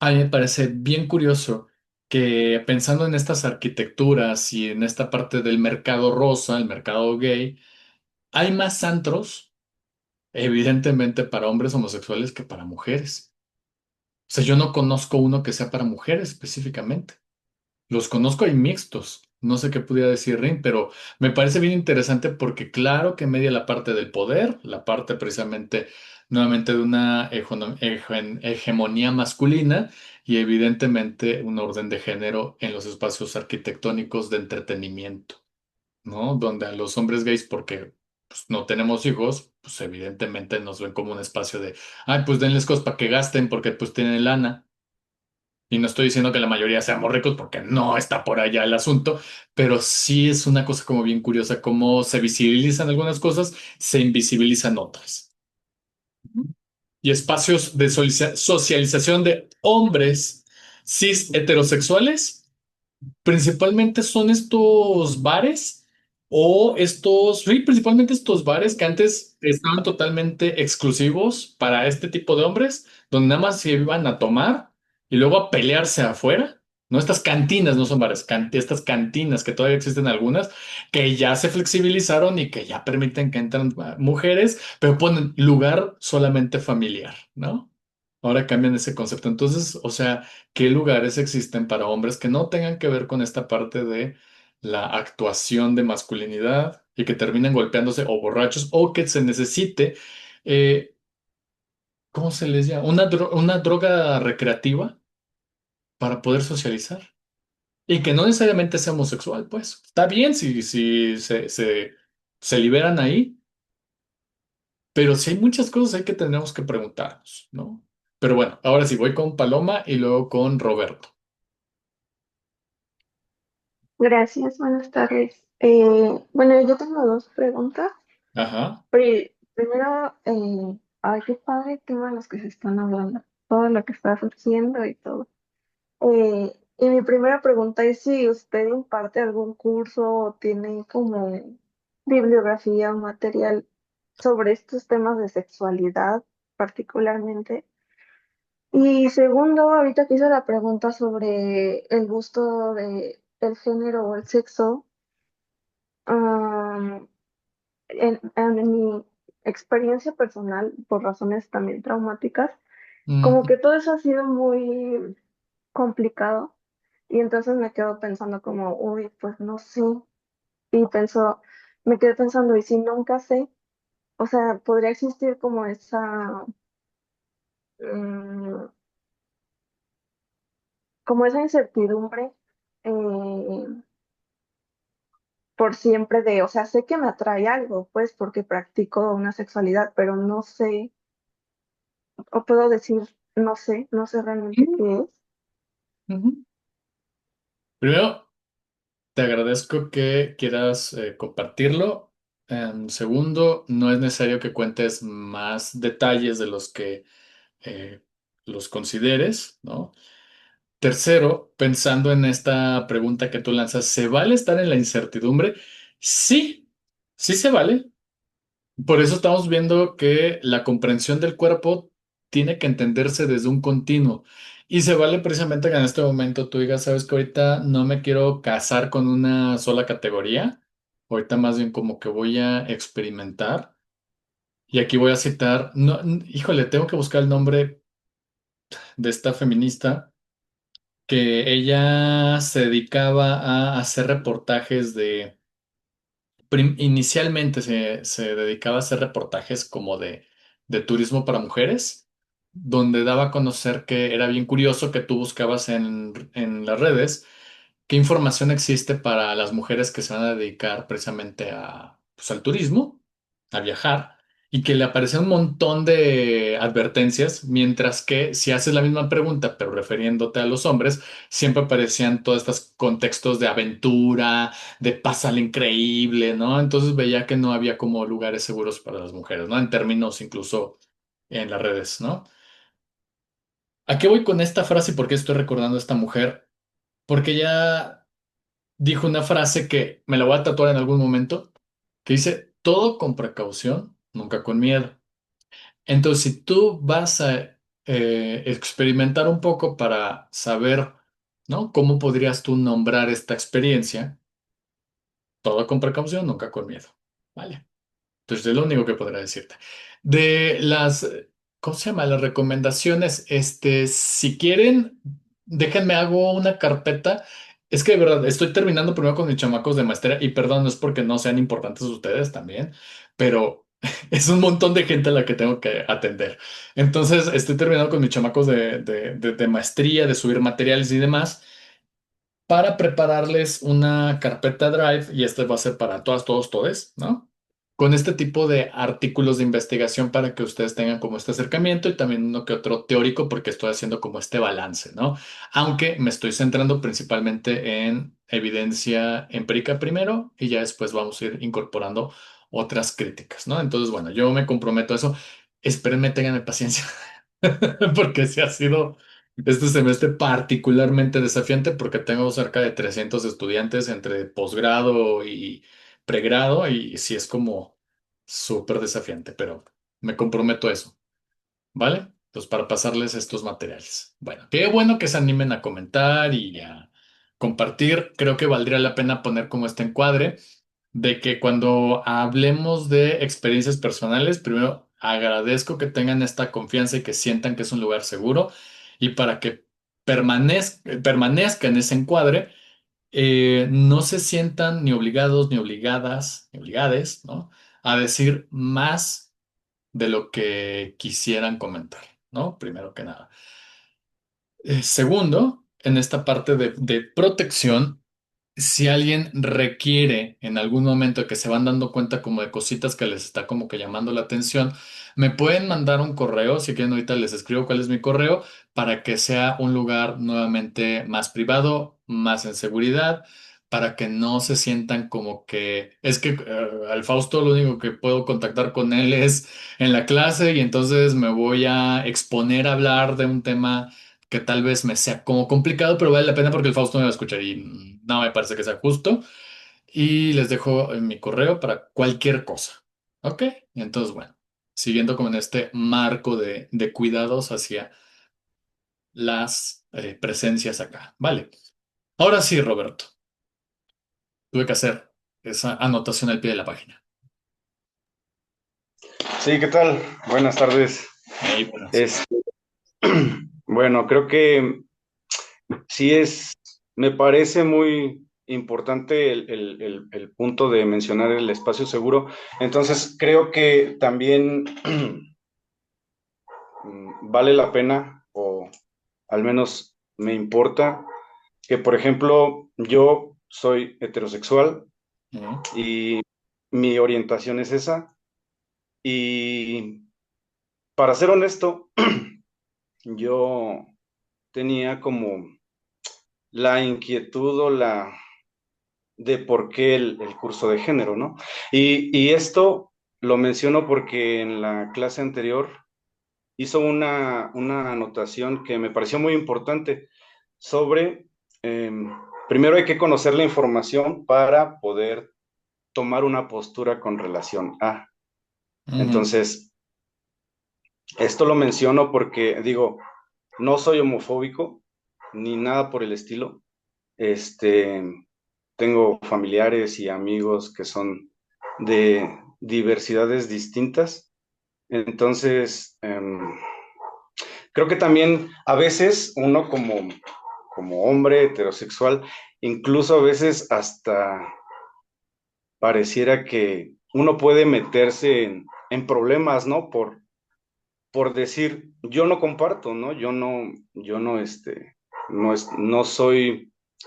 a mí me parece bien curioso que pensando en estas arquitecturas y en esta parte del mercado rosa, el mercado gay, hay más antros evidentemente para hombres homosexuales que para mujeres. O sea, yo no conozco uno que sea para mujeres específicamente. Los conozco hay mixtos. No sé qué pudiera decir Rin, pero me parece bien interesante porque claro que media la parte del poder, la parte precisamente nuevamente de una hegemonía masculina y evidentemente un orden de género en los espacios arquitectónicos de entretenimiento, ¿no? Donde a los hombres gays, porque pues, no tenemos hijos, pues evidentemente nos ven como un espacio de, ay, pues denles cosas para que gasten porque pues tienen lana. Y no estoy diciendo que la mayoría seamos ricos porque no está por allá el asunto, pero sí es una cosa como bien curiosa, cómo se visibilizan algunas cosas, se invisibilizan otras. y espacios de socialización de hombres cis heterosexuales, principalmente son estos bares o sí, principalmente estos bares que antes estaban totalmente exclusivos para este tipo de hombres, donde nada más se iban a tomar y luego a pelearse afuera. No, estas cantinas no son bares, estas cantinas que todavía existen algunas, que ya se flexibilizaron y que ya permiten que entren mujeres, pero ponen lugar solamente familiar, ¿no? Ahora cambian ese concepto. Entonces, o sea, ¿qué lugares existen para hombres que no tengan que ver con esta parte de la actuación de masculinidad y que terminen golpeándose o borrachos o que se necesite, eh, ¿cómo se les llama? Una droga recreativa para poder socializar? Y que no necesariamente sea homosexual, pues. Está bien si se liberan ahí, pero sí hay muchas cosas ahí que tendremos que preguntarnos, ¿no? Pero bueno, ahora sí voy con Paloma y luego con Roberto. Gracias, buenas tardes. Bueno, yo tengo dos preguntas. Ajá. Primero, ay, qué padre tema los que se están hablando, todo lo que estás haciendo y todo. Y mi primera pregunta es si usted imparte algún curso o tiene como bibliografía o material sobre estos temas de sexualidad particularmente. Y segundo, ahorita que hice la pregunta sobre el gusto de el género o el sexo. Am, en mi experiencia personal, por razones también traumáticas, como Mm, que todo eso ha sido muy complicado y entonces me quedo pensando como, uy, pues no sé, y me quedé pensando, ¿y si nunca sé? O sea, podría existir como mm, como esa incertidumbre eh, por siempre de, o sea, sé que me atrae algo, pues porque practico una sexualidad, pero no sé. O puedo decir, no sé realmente mm, qué es. ujú. Primero, te agradezco que quieras compartirlo. Segundo, no es necesario que cuentes más detalles de los que eh, los consideres, ¿no? Tercero, pensando en esta pregunta que tú lanzas, ¿se vale estar en la incertidumbre? Sí, sí se vale. Por eso estamos viendo que la comprensión del cuerpo tiene que entenderse desde un continuo. Y se vale precisamente que en este momento tú digas, sabes que ahorita no me quiero casar con una sola categoría. Ahorita más bien como que voy a experimentar. Y aquí voy a citar, no, híjole, tengo que buscar el nombre de esta feminista, que ella se dedicaba a hacer reportajes inicialmente se dedicaba a hacer reportajes como de turismo para mujeres, donde daba a conocer que era bien curioso que tú buscabas en las redes qué información existe para las mujeres que se van a dedicar precisamente pues, al turismo, a viajar, y que le aparece un montón de advertencias, mientras que si haces la misma pregunta, pero refiriéndote a los hombres, siempre aparecían todos estos contextos de aventura, de pásale increíble, ¿no? Entonces veía que no había como lugares seguros para las mujeres, ¿no? En términos incluso en las redes, ¿no? ¿A qué voy con esta frase y por qué estoy recordando a esta mujer? Porque ella dijo una frase que me la voy a tatuar en algún momento, que dice, todo con precaución, nunca con miedo. Entonces, si tú vas a experimentar un poco para saber, ¿no? ¿Cómo podrías tú nombrar esta experiencia? Todo con precaución, nunca con miedo. ¿Vale? Entonces, es lo único que podría decirte. De las, ¿cómo se llama? Las recomendaciones, si quieren, déjenme hago una carpeta. Es que de verdad, estoy terminando primero con mis chamacos de maestría y perdón, no es porque no sean importantes ustedes también, pero es un montón de gente a la que tengo que atender. Entonces, estoy terminando con mis chamacos de maestría, de subir materiales y demás para prepararles una carpeta Drive, y este va a ser para todas, todos, todes, ¿no? Con este tipo de artículos de investigación para que ustedes tengan como este acercamiento y también uno que otro teórico porque estoy haciendo como este balance, ¿no? Aunque me estoy centrando principalmente en evidencia empírica primero y ya después vamos a ir incorporando otras críticas, ¿no? Entonces, bueno, yo me comprometo a eso. espérenme, ténganme paciencia, porque sí ha sido este semestre particularmente desafiante porque tengo cerca de 300 estudiantes entre posgrado y pregrado y sí es como súper desafiante, pero me comprometo a eso, ¿vale? Entonces, para pasarles estos materiales. Bueno, qué bueno que se animen a comentar y a compartir. Creo que valdría la pena poner como este encuadre de que cuando hablemos de experiencias personales, primero agradezco que tengan esta confianza y que sientan que es un lugar seguro y para que permanezca en ese encuadre, no se sientan ni obligados, ni obligadas, ni obligades, ¿no? A decir más de lo que quisieran comentar, ¿no? Primero que nada. Segundo, en esta parte de protección, si alguien requiere en algún momento que se van dando cuenta como de cositas que les está como que llamando la atención, me pueden mandar un correo, si quieren ahorita les escribo cuál es mi correo, para que sea un lugar nuevamente más privado, más en seguridad, para que no se sientan como que es que al Fausto lo único que puedo contactar con él es en la clase y entonces me voy a exponer a hablar de un tema que tal vez me sea como complicado, pero vale la pena porque el Fausto me va a escuchar y no me parece que sea justo. Y les dejo en mi correo para cualquier cosa. ¿Ok? Entonces, bueno, siguiendo con este marco de cuidados hacia las presencias acá. Vale. Ahora sí, Roberto, tuve que hacer esa anotación al pie de la página. Sí, ¿qué tal? Buenas tardes. Ahí, buenas. Es, bueno, creo que me parece muy importante el punto de mencionar el espacio seguro. Entonces, creo que también vale la pena, o al menos me importa, que, por ejemplo, yo soy heterosexual Ujú, y mi orientación es esa. Y para ser honesto, yo tenía como la inquietud o la de por qué el curso de género, ¿no? Y esto lo menciono porque en la clase anterior hizo una anotación que me pareció muy importante sobre, primero hay que conocer la información para poder tomar una postura con relación a. ujú, Entonces, esto lo menciono porque digo, no soy homofóbico ni nada por el estilo. Este, tengo familiares y amigos que son de diversidades distintas. Entonces, creo que también a veces uno como hombre heterosexual, incluso a veces hasta pareciera que uno puede meterse en problemas, ¿no? Por decir, yo no comparto, ¿no?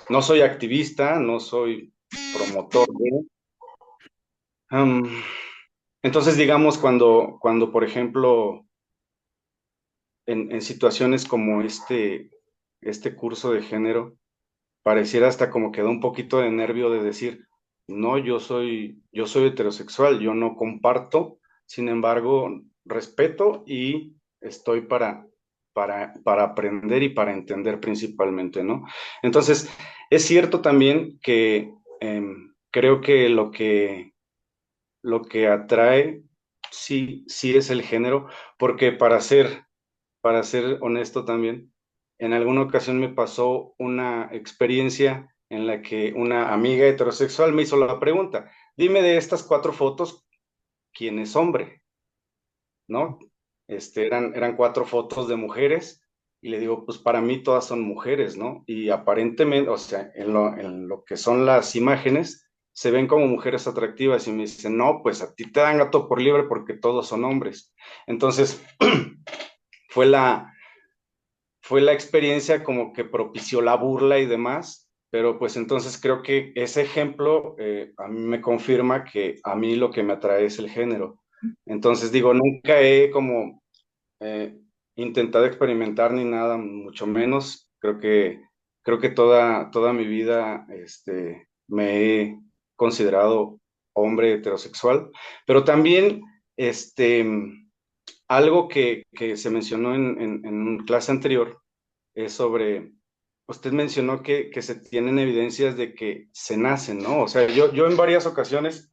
No soy activista, no soy promotor de. Am, entonces, digamos, cuando, por ejemplo, en situaciones como este curso de género, pareciera hasta como que da un poquito de nervio de decir, no, yo soy heterosexual, yo no comparto, sin embargo, respeto y estoy para aprender y para entender principalmente, ¿no? Entonces, es cierto también que creo que lo que atrae, sí, sí es el género, porque para ser honesto también, en alguna ocasión me pasó una experiencia en la que una amiga heterosexual me hizo la pregunta, dime de estas 4 fotos, ¿quién es hombre? ¿No? Eran 4 fotos de mujeres y le digo, pues para mí todas son mujeres, ¿no? Y aparentemente, o sea, en lo que son las imágenes, se ven como mujeres atractivas y me dicen, no, pues a ti te dan gato por liebre porque todos son hombres. Entonces, fue la experiencia como que propició la burla y demás, pero pues entonces creo que ese ejemplo a mí me confirma que a mí lo que me atrae es el género. Entonces digo, nunca he como eh, intentado experimentar ni nada, mucho menos. Creo que toda mi vida me he considerado hombre heterosexual, pero también este, algo que se mencionó en clase anterior es sobre, usted mencionó que se tienen evidencias de que se nacen, ¿no? O sea, yo en varias ocasiones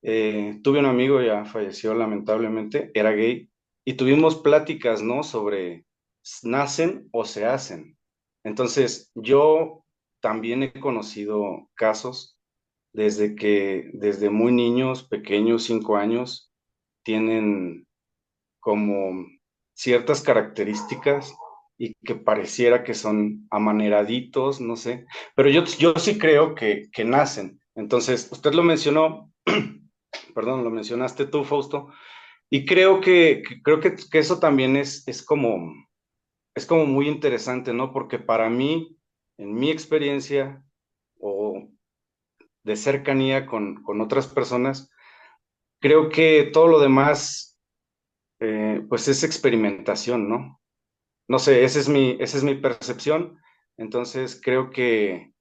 tuve un amigo, ya falleció lamentablemente, era gay, y tuvimos pláticas, ¿no? Sobre nacen o se hacen. Entonces, yo también he conocido casos desde muy niños, pequeños, 5 años, tienen como ciertas características y que pareciera que son amaneraditos, no sé, pero yo sí creo que nacen. Entonces, usted lo mencionó, perdón, lo mencionaste tú, Fausto, y creo que eso también es como muy interesante, ¿no? Porque para mí, en mi experiencia o de cercanía con otras personas, creo que todo lo demás, pues es experimentación, ¿no? No sé, esa es mi percepción. Entonces creo que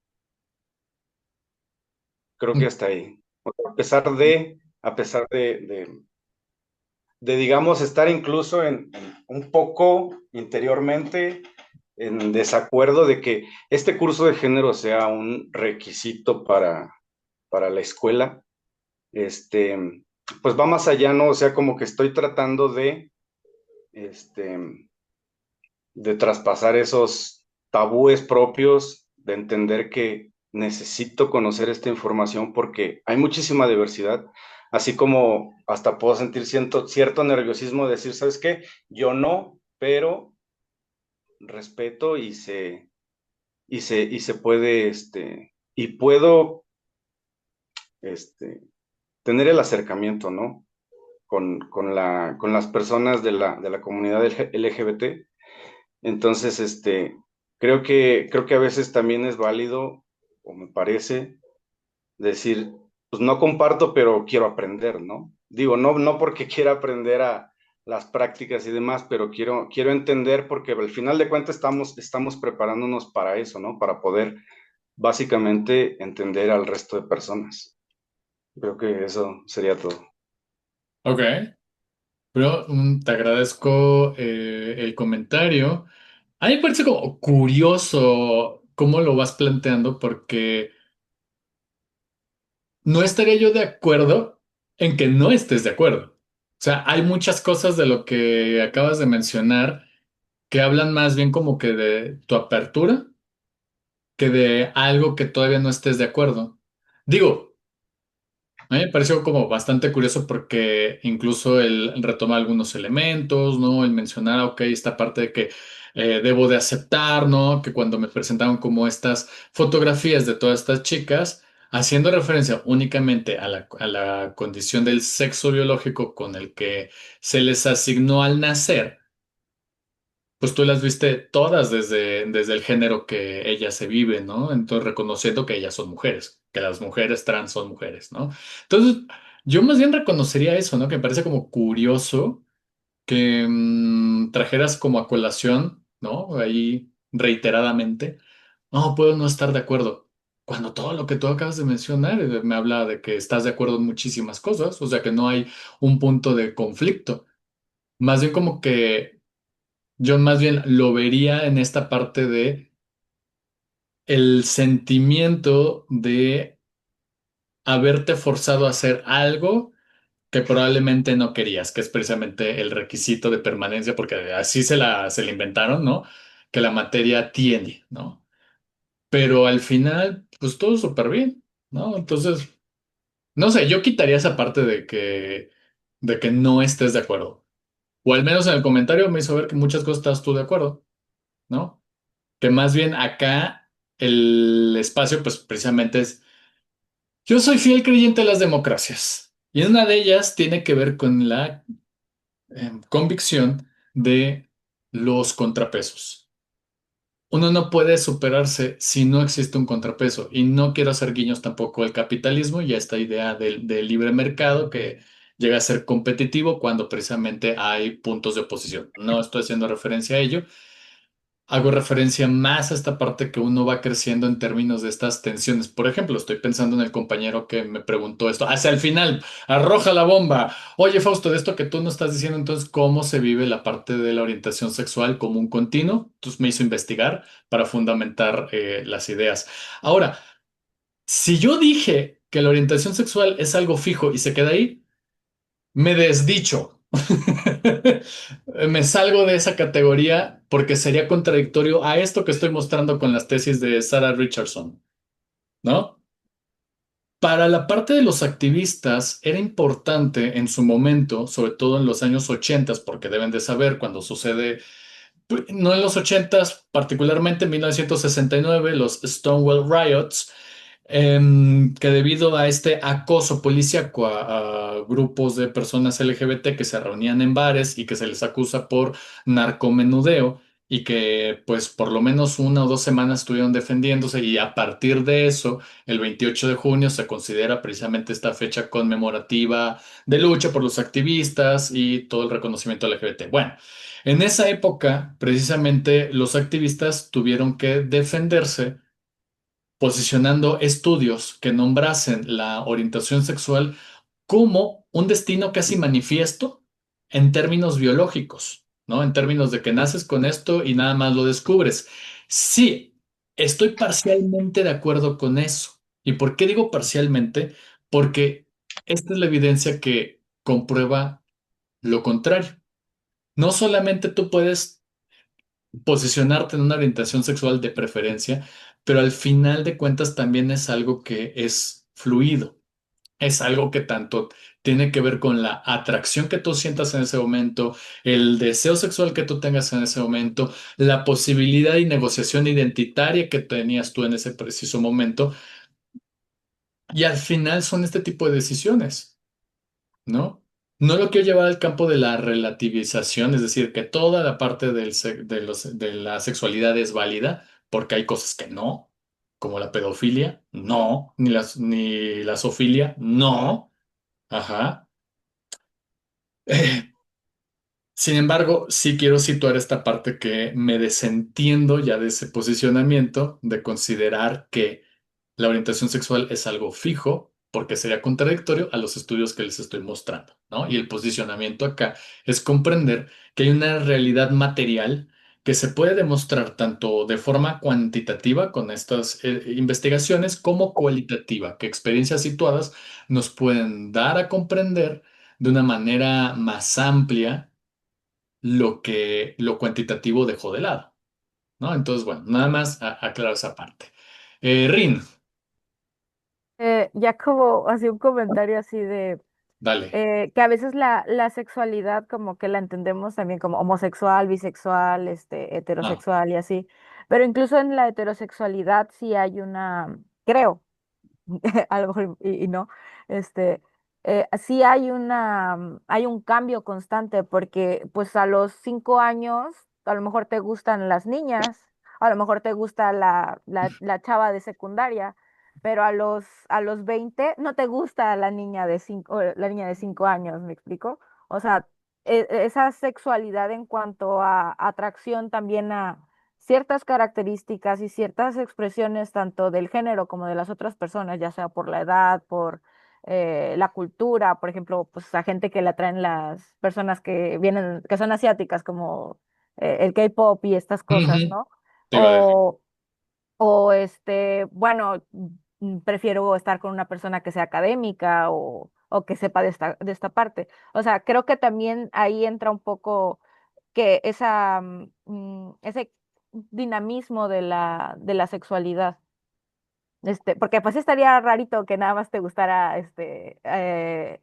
hasta ahí. A pesar de, digamos, estar incluso en un poco interiormente en desacuerdo de que este curso de género sea un requisito para la escuela, este, pues va más allá, ¿no? O sea, como que estoy tratando este, de traspasar esos tabúes propios, de entender que necesito conocer esta información porque hay muchísima diversidad, así como hasta puedo sentir cierto nerviosismo de decir, ¿sabes qué? Yo no, pero respeto y se puede, y puedo, este, tener el acercamiento, ¿no? Con las personas de la comunidad LGBT. Entonces, creo que a veces también es válido, o me parece, decir, pues no comparto, pero quiero aprender, ¿no? Digo, no porque quiera aprender a las prácticas y demás, pero quiero entender porque al final de cuentas estamos preparándonos para eso, ¿no? Para poder básicamente entender al resto de personas. Creo que eso sería todo. Ok, pero te agradezco el comentario. A mí me parece como curioso cómo lo vas planteando porque no estaría yo de acuerdo en que no estés de acuerdo. O sea, hay muchas cosas de lo que acabas de mencionar que hablan más bien como que de tu apertura que de algo que todavía no estés de acuerdo. Digo, a mí me pareció como bastante curioso porque incluso él retoma algunos elementos, ¿no? El mencionar, ok, esta parte de que debo de aceptar, ¿no? Que cuando me presentaron como estas fotografías de todas estas chicas, haciendo referencia únicamente a la condición del sexo biológico con el que se les asignó al nacer, pues tú las viste todas desde el género que ellas se viven, ¿no? Entonces reconociendo que ellas son mujeres, que las mujeres trans son mujeres, ¿no? Entonces, yo más bien reconocería eso, ¿no? Que me parece como curioso que trajeras como a colación, ¿no? Ahí reiteradamente, no, puedo no estar de acuerdo. Cuando todo lo que tú acabas de mencionar me habla de que estás de acuerdo en muchísimas cosas, o sea que no hay un punto de conflicto. Más bien como que yo más bien lo vería en esta parte de el sentimiento de haberte forzado a hacer algo que probablemente no querías, que es precisamente el requisito de permanencia, porque así se la inventaron, ¿no? Que la materia tiene, ¿no? Pero al final, pues todo súper bien, ¿no? Entonces, no sé, yo quitaría esa parte de que no estés de acuerdo. O al menos en el comentario me hizo ver que muchas cosas estás tú de acuerdo, ¿no? Que más bien acá el espacio, pues precisamente es, yo soy fiel creyente de las democracias y una de ellas tiene que ver con la convicción de los contrapesos. Uno no puede superarse si no existe un contrapeso y no quiero hacer guiños tampoco al capitalismo y a esta idea del libre mercado que llega a ser competitivo cuando precisamente hay puntos de oposición. No estoy haciendo referencia a ello, hago referencia más a esta parte que uno va creciendo en términos de estas tensiones. Por ejemplo, estoy pensando en el compañero que me preguntó esto, hacia el final, arroja la bomba. Oye, Fausto, de esto que tú nos estás diciendo, entonces, ¿cómo se vive la parte de la orientación sexual como un continuo? Entonces me hizo investigar para fundamentar las ideas. Ahora, si yo dije que la orientación sexual es algo fijo y se queda ahí, me desdicho. Me salgo de esa categoría porque sería contradictorio a esto que estoy mostrando con las tesis de Sarah Richardson, ¿no? Para la parte de los activistas era importante en su momento, sobre todo en los años 80, porque deben de saber cuando sucede, pues, no en los 80, particularmente en 1969, los Stonewall Riots, que debido a este acoso policíaco a grupos de personas LGBT que se reunían en bares y que se les acusa por narcomenudeo y que pues por lo menos 1 o 2 semanas estuvieron defendiéndose y a partir de eso, el 28 de junio se considera precisamente esta fecha conmemorativa de lucha por los activistas y todo el reconocimiento LGBT. Bueno, en esa época precisamente los activistas tuvieron que defenderse posicionando estudios que nombrasen la orientación sexual como un destino casi manifiesto en términos biológicos, ¿no? En términos de que naces con esto y nada más lo descubres. Sí, estoy parcialmente de acuerdo con eso. ¿Y por qué digo parcialmente? Porque esta es la evidencia que comprueba lo contrario. No solamente tú puedes posicionarte en una orientación sexual de preferencia, pero al final de cuentas también es algo que es fluido, es algo que tanto tiene que ver con la atracción que tú sientas en ese momento, el deseo sexual que tú tengas en ese momento, la posibilidad y negociación identitaria que tenías tú en ese preciso momento, y al final son este tipo de decisiones. ¿No? No lo quiero llevar al campo de la relativización, es decir, que toda la parte de la sexualidad es válida, porque hay cosas que no, como la pedofilia, no, ni la zoofilia, no, ajá. Sin embargo, sí quiero situar esta parte que me desentiendo ya de ese posicionamiento de considerar que la orientación sexual es algo fijo, porque sería contradictorio a los estudios que les estoy mostrando, ¿no? Y el posicionamiento acá es comprender que hay una realidad material que se puede demostrar tanto de forma cuantitativa con estas investigaciones como cualitativa, que experiencias situadas nos pueden dar a comprender de una manera más amplia lo que lo cuantitativo dejó de lado, ¿no? Entonces, bueno, nada más aclaro esa parte. Rin, Ya como así un comentario así de dale. que a veces la sexualidad como que la entendemos también como homosexual, bisexual, Ah, heterosexual y así, pero incluso en la heterosexualidad sí hay una, creo, a lo mejor y no, este, sí hay hay un cambio constante porque pues a los 5 años a lo mejor te gustan las niñas, a lo mejor te gusta la chava de secundaria, pero a los 20 no te gusta la niña de 5 años, ¿me explico? O sea, esa sexualidad en cuanto a atracción también a ciertas características y ciertas expresiones tanto del género como de las otras personas, ya sea por la edad, por la cultura, por ejemplo, pues a gente que le atraen las personas que vienen, que son asiáticas, como el K-pop y estas cosas, ujú, ¿no? te iba a decir. O, bueno, prefiero estar con una persona que sea académica o que sepa de esta parte. O sea, creo que también ahí entra un poco que ese dinamismo de de la sexualidad. Porque pues estaría rarito que nada más te gustara el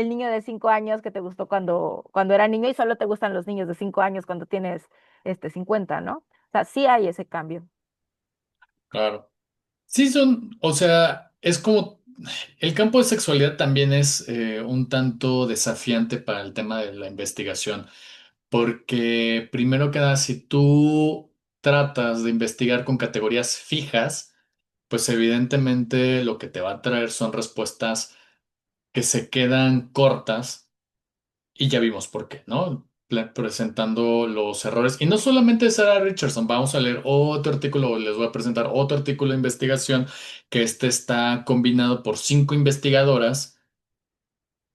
niño de 5 años que te gustó cuando era niño y solo te gustan los niños de 5 años cuando tienes 50, ¿no? O sea, sí hay ese cambio. Claro. Sí, o sea, es como, el campo de sexualidad también es un tanto desafiante para el tema de la investigación, porque primero que nada, si tú tratas de investigar con categorías fijas, pues evidentemente lo que te va a traer son respuestas que se quedan cortas y ya vimos por qué, ¿no? presentando los errores. Y no solamente Sarah Richardson, vamos a leer otro artículo, les voy a presentar otro artículo de investigación que este está combinado por 5 investigadoras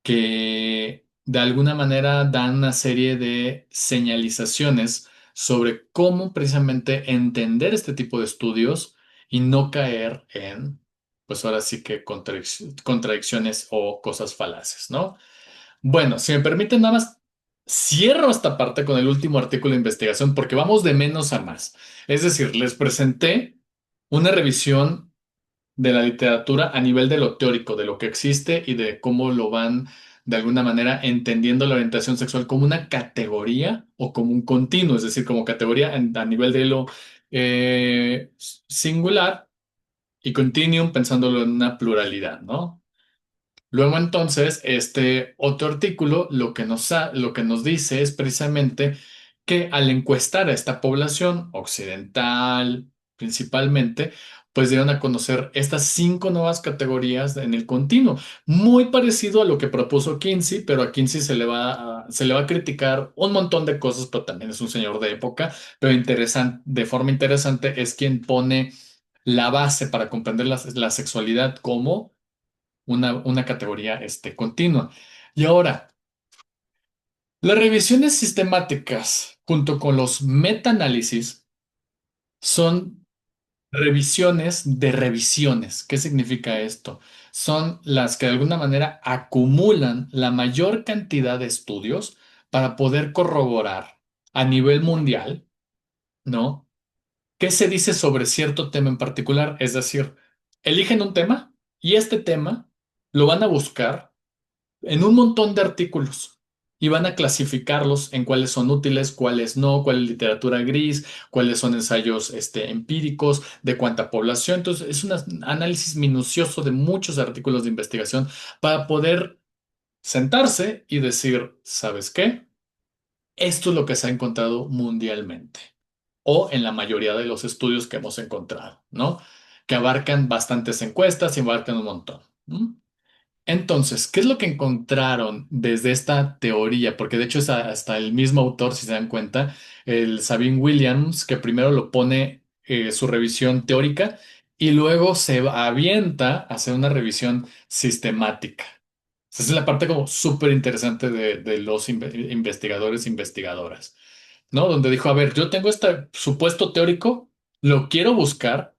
que de alguna manera dan una serie de señalizaciones sobre cómo precisamente entender este tipo de estudios y no caer en, pues ahora sí que contradicciones o cosas falaces, ¿no? Bueno, si me permiten, nada más cierro esta parte con el último artículo de investigación porque vamos de menos a más. Es decir, les presenté una revisión de la literatura a nivel de lo teórico, de lo que existe y de cómo lo van de alguna manera entendiendo la orientación sexual como una categoría o como un continuo, es decir, como categoría a nivel de lo singular y continuum pensándolo en una pluralidad, ¿no? Luego entonces, este otro artículo lo que nos dice es precisamente que al encuestar a esta población occidental principalmente, pues dieron a conocer estas 5 nuevas categorías en el continuo, muy parecido a lo que propuso Kinsey, pero a Kinsey se le va a criticar un montón de cosas, pero también es un señor de época, pero interesante, de forma interesante es quien pone la base para comprender la sexualidad como una categoría continua. Y ahora, las revisiones sistemáticas junto con los metaanálisis son revisiones de revisiones. ¿Qué significa esto? Son las que de alguna manera acumulan la mayor cantidad de estudios para poder corroborar a nivel mundial, ¿no? ¿Qué se dice sobre cierto tema en particular? Es decir, eligen un tema y este tema lo van a buscar en un montón de artículos y van a clasificarlos en cuáles son útiles, cuáles no, cuál es literatura gris, cuáles son ensayos empíricos, de cuánta población. Entonces, es un análisis minucioso de muchos artículos de investigación para poder sentarse y decir, ¿sabes qué? Esto es lo que se ha encontrado mundialmente o en la mayoría de los estudios que hemos encontrado, ¿no? Que abarcan bastantes encuestas y abarcan un montón. ¿No? Entonces, ¿qué es lo que encontraron desde esta teoría? Porque de hecho es hasta el mismo autor, si se dan cuenta, el Sabine Williams, que primero lo pone su revisión teórica y luego se avienta a hacer una revisión sistemática. Esa es la parte como súper interesante de los investigadores e investigadoras, ¿no? Donde dijo, a ver, yo tengo este supuesto teórico, lo quiero buscar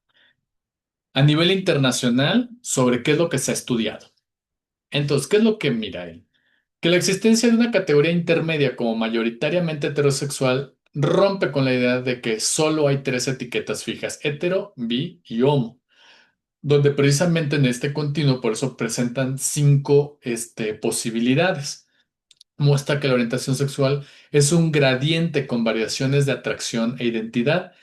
a nivel internacional sobre qué es lo que se ha estudiado. Entonces, ¿qué es lo que mira él? Que la existencia de una categoría intermedia como mayoritariamente heterosexual rompe con la idea de que solo hay 3 etiquetas fijas, hetero, bi y homo, donde precisamente en este continuo por eso presentan 5 posibilidades. Muestra que la orientación sexual es un gradiente con variaciones de atracción e identidad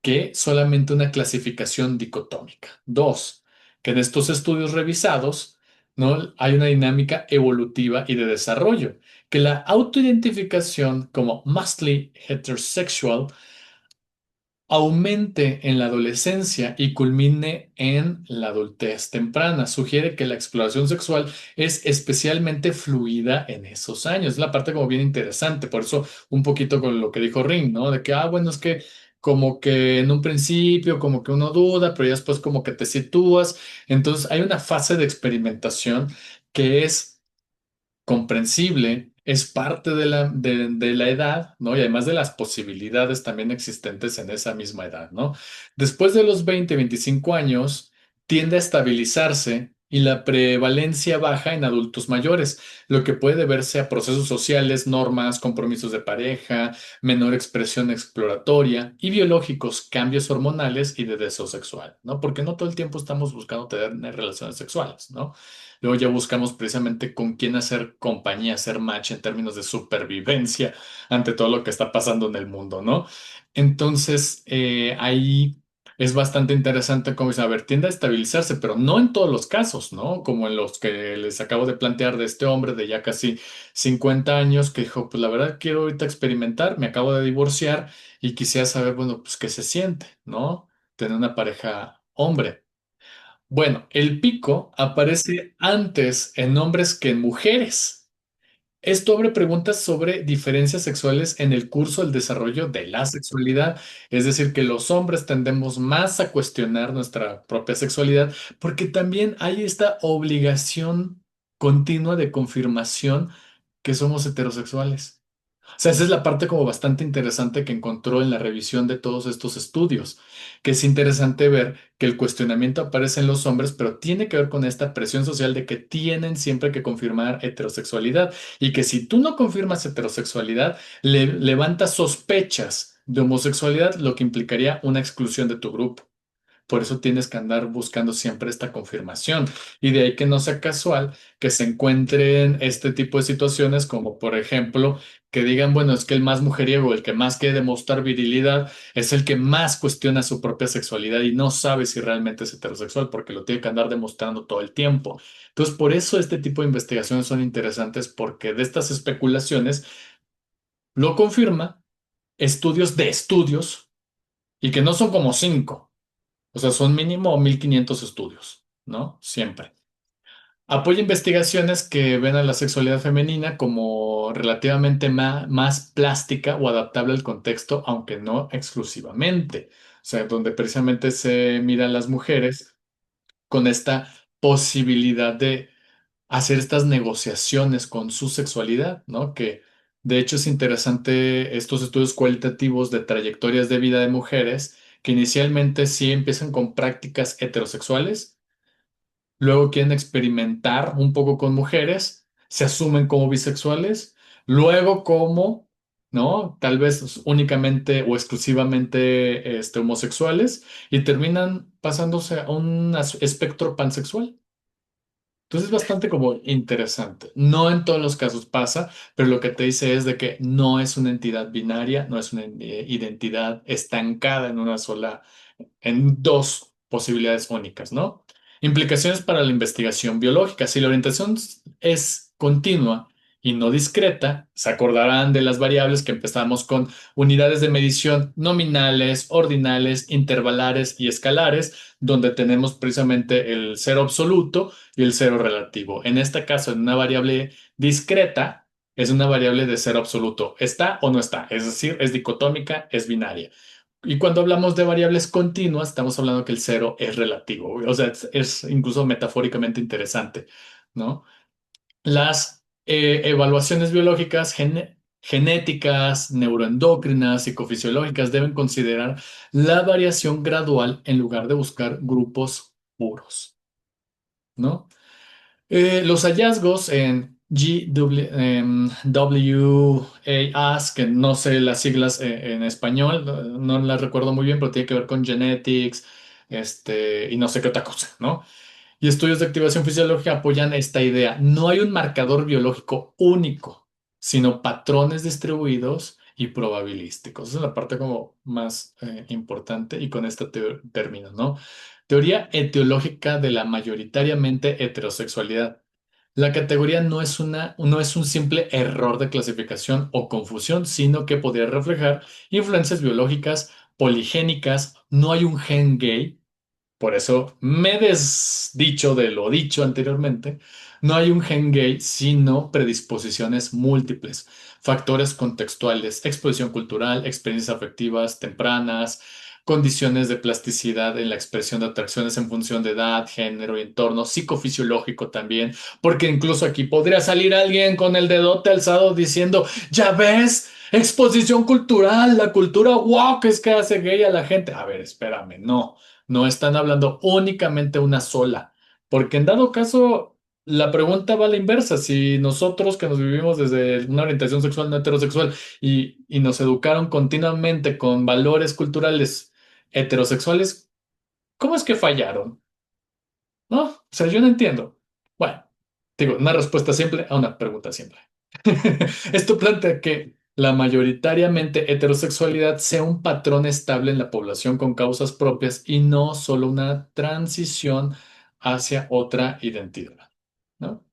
que solamente una clasificación dicotómica. Dos, que en estos estudios revisados, ¿no? Hay una dinámica evolutiva y de desarrollo, que la autoidentificación como mostly heterosexual aumente en la adolescencia y culmine en la adultez temprana. Sugiere que la exploración sexual es especialmente fluida en esos años. Es la parte como bien interesante, por eso un poquito con lo que dijo Ring, ¿no? De que, bueno, es que como que en un principio como que uno duda, pero ya después como que te sitúas. Entonces hay una fase de experimentación que es comprensible, es parte de la edad, ¿no? Y además de las posibilidades también existentes en esa misma edad, ¿no? Después de los 20, 25 años, tiende a estabilizarse y la prevalencia baja en adultos mayores, lo que puede deberse a procesos sociales, normas, compromisos de pareja, menor expresión exploratoria y biológicos, cambios hormonales y de deseo sexual, ¿no? Porque no todo el tiempo estamos buscando tener relaciones sexuales, ¿no? Luego ya buscamos precisamente con quién hacer compañía, hacer match en términos de supervivencia ante todo lo que está pasando en el mundo, ¿no? Entonces, ahí es bastante interesante como dice, a ver, tiende a estabilizarse, pero no en todos los casos, ¿no? Como en los que les acabo de plantear de este hombre de ya casi 50 años que dijo, pues la verdad quiero ahorita experimentar, me acabo de divorciar y quisiera saber, bueno, pues qué se siente, ¿no? Tener una pareja hombre. Bueno, el pico aparece antes en hombres que en mujeres Esto abre preguntas sobre diferencias sexuales en el curso del desarrollo de la sexualidad, es decir, que los hombres tendemos más a cuestionar nuestra propia sexualidad porque también hay esta obligación continua de confirmación que somos heterosexuales. O sea, esa es la parte como bastante interesante que encontró en la revisión de todos estos estudios, que es interesante ver que el cuestionamiento aparece en los hombres, pero tiene que ver con esta presión social de que tienen siempre que confirmar heterosexualidad y que si tú no confirmas heterosexualidad, levantas sospechas de homosexualidad, lo que implicaría una exclusión de tu grupo. Por eso tienes que andar buscando siempre esta confirmación. Y de ahí que no sea casual que se encuentren este tipo de situaciones, como por ejemplo, que digan, bueno, es que el más mujeriego, el que más quiere demostrar virilidad, es el que más cuestiona su propia sexualidad y no sabe si realmente es heterosexual, porque lo tiene que andar demostrando todo el tiempo. Entonces, por eso este tipo de investigaciones son interesantes, porque de estas especulaciones lo confirma estudios de estudios y que no son como cinco. O sea, son mínimo 1500 estudios, ¿no? Siempre. Apoya investigaciones que ven a la sexualidad femenina como relativamente más plástica o adaptable al contexto, aunque no exclusivamente. O sea, donde precisamente se miran las mujeres con esta posibilidad de hacer estas negociaciones con su sexualidad, ¿no? Que de hecho es interesante estos estudios cualitativos de trayectorias de vida de mujeres que inicialmente sí empiezan con prácticas heterosexuales, luego quieren experimentar un poco con mujeres, se asumen como bisexuales, luego como, ¿no? Tal vez únicamente o exclusivamente homosexuales y terminan pasándose a un espectro pansexual. Entonces es bastante como interesante. No en todos los casos pasa, pero lo que te dice es de que no es una entidad binaria, no es una identidad estancada en una sola, en dos posibilidades únicas, ¿no? Implicaciones para la investigación biológica. Si la orientación es continua y no discreta, se acordarán de las variables que empezamos con unidades de medición nominales, ordinales, intervalares y escalares, donde tenemos precisamente el cero absoluto y el cero relativo. En este caso, en una variable discreta, es una variable de cero absoluto. ¿Está o no está? Es decir, es dicotómica, es binaria. Y cuando hablamos de variables continuas, estamos hablando que el cero es relativo. O sea, es incluso metafóricamente interesante, ¿no? Las evaluaciones biológicas genéticas, neuroendocrinas, psicofisiológicas deben considerar la variación gradual en lugar de buscar grupos puros, ¿no? Los hallazgos en WAS, que no sé las siglas en español, no las recuerdo muy bien, pero tiene que ver con genetics, y no sé qué otra cosa, ¿no? Y estudios de activación fisiológica apoyan esta idea. No hay un marcador biológico único, sino patrones distribuidos y probabilísticos. Esa es la parte como más importante y con esta término, ¿no? Teoría etiológica de la mayoritariamente heterosexualidad. La categoría no es un simple error de clasificación o confusión, sino que podría reflejar influencias biológicas poligénicas. No hay un gen gay, por eso me he desdicho de lo dicho anteriormente. No hay un gen gay, sino predisposiciones múltiples, factores contextuales, exposición cultural, experiencias afectivas tempranas, condiciones de plasticidad en la expresión de atracciones en función de edad, género y entorno, psicofisiológico también, porque incluso aquí podría salir alguien con el dedote alzado diciendo, ya ves, exposición cultural, la cultura woke es que hace gay a la gente. A ver, espérame, no. No están hablando únicamente una sola, porque en dado caso, la pregunta va a la inversa. Si nosotros que nos vivimos desde una orientación sexual no heterosexual y nos educaron continuamente con valores culturales heterosexuales, ¿cómo es que fallaron? ¿No? O sea, yo no entiendo. Bueno, digo, una respuesta simple a una pregunta simple. Esto plantea que la mayoritariamente heterosexualidad sea un patrón estable en la población con causas propias y no solo una transición hacia otra identidad, ¿no?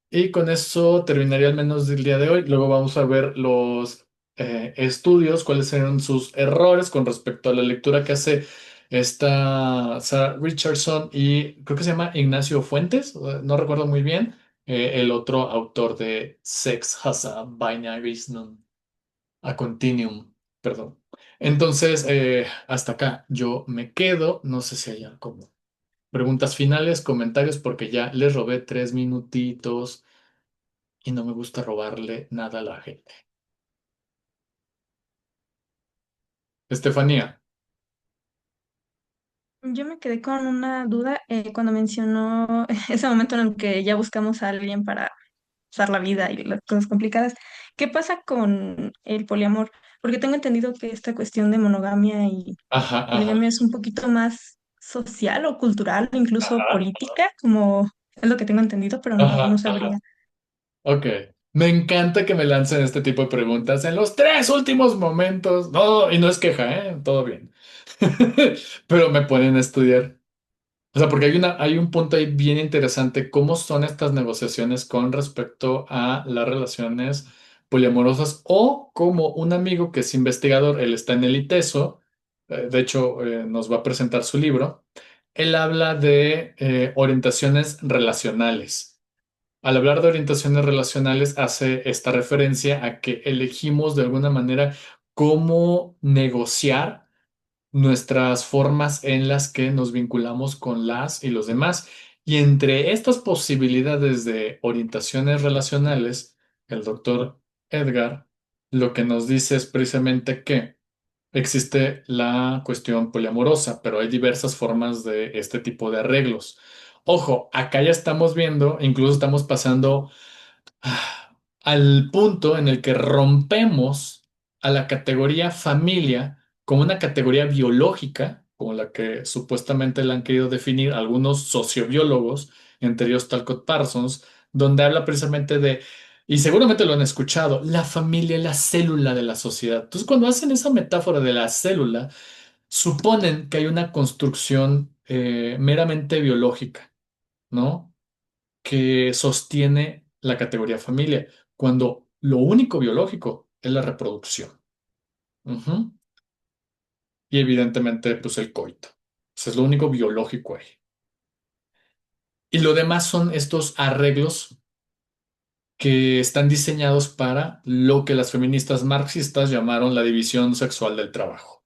Y con eso terminaría al menos el día de hoy. Luego vamos a ver los estudios, cuáles serán sus errores con respecto a la lectura que hace esta Sarah Richardson y creo que se llama Ignacio Fuentes, no recuerdo muy bien, el otro autor de Sex has a Binarism, a Continuum, perdón. Entonces, hasta acá yo me quedo. No sé si hay como preguntas finales, comentarios, porque ya les robé 3 minutitos y no me gusta robarle nada a la gente. Estefanía. Yo me quedé con una duda cuando mencionó ese momento en el que ya buscamos a alguien para pasar la vida y las cosas complicadas. ¿Qué pasa con el poliamor? Porque tengo entendido que esta cuestión de monogamia y Ajá, ajá, poligamia es un poquito más social o cultural, incluso ajá, política, como es lo que tengo entendido, pero no ajá, sabría. ajá. Ok. Me encanta que me lancen este tipo de preguntas en los 3 últimos momentos. No, y no es queja, ¿eh? Todo bien. Pero me pueden estudiar. O sea, porque hay un punto ahí bien interesante, cómo son estas negociaciones con respecto a las relaciones poliamorosas o como un amigo que es investigador, él está en el ITESO, de hecho nos va a presentar su libro, él habla de orientaciones relacionales. Al hablar de orientaciones relacionales hace esta referencia a que elegimos de alguna manera cómo negociar nuestras formas en las que nos vinculamos con las y los demás. Y entre estas posibilidades de orientaciones relacionales, el doctor Edgar lo que nos dice es precisamente que existe la cuestión poliamorosa, pero hay diversas formas de este tipo de arreglos. Ojo, acá ya estamos viendo, incluso estamos pasando al punto en el que rompemos a la categoría familia como una categoría biológica, como la que supuestamente la han querido definir algunos sociobiólogos, entre ellos Talcott Parsons, donde habla precisamente de, y seguramente lo han escuchado, la familia es la célula de la sociedad. Entonces, cuando hacen esa metáfora de la célula, suponen que hay una construcción meramente biológica, ¿no? Que sostiene la categoría familia, cuando lo único biológico es la reproducción. Ujú. Y evidentemente, pues el coito. Eso es lo único biológico ahí. Y lo demás son estos arreglos que están diseñados para lo que las feministas marxistas llamaron la división sexual del trabajo.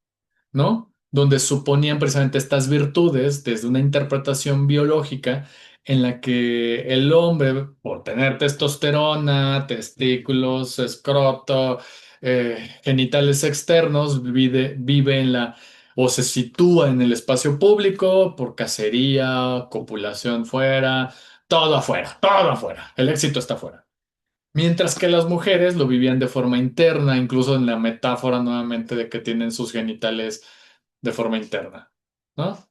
¿No? Donde suponían precisamente estas virtudes desde una interpretación biológica en la que el hombre, por tener testosterona, testículos, escroto, genitales externos, vive en la o se sitúa en el espacio público por cacería, copulación fuera, todo afuera, todo afuera. El éxito está afuera. Mientras que las mujeres lo vivían de forma interna, incluso en la metáfora nuevamente de que tienen sus genitales de forma interna, ¿no?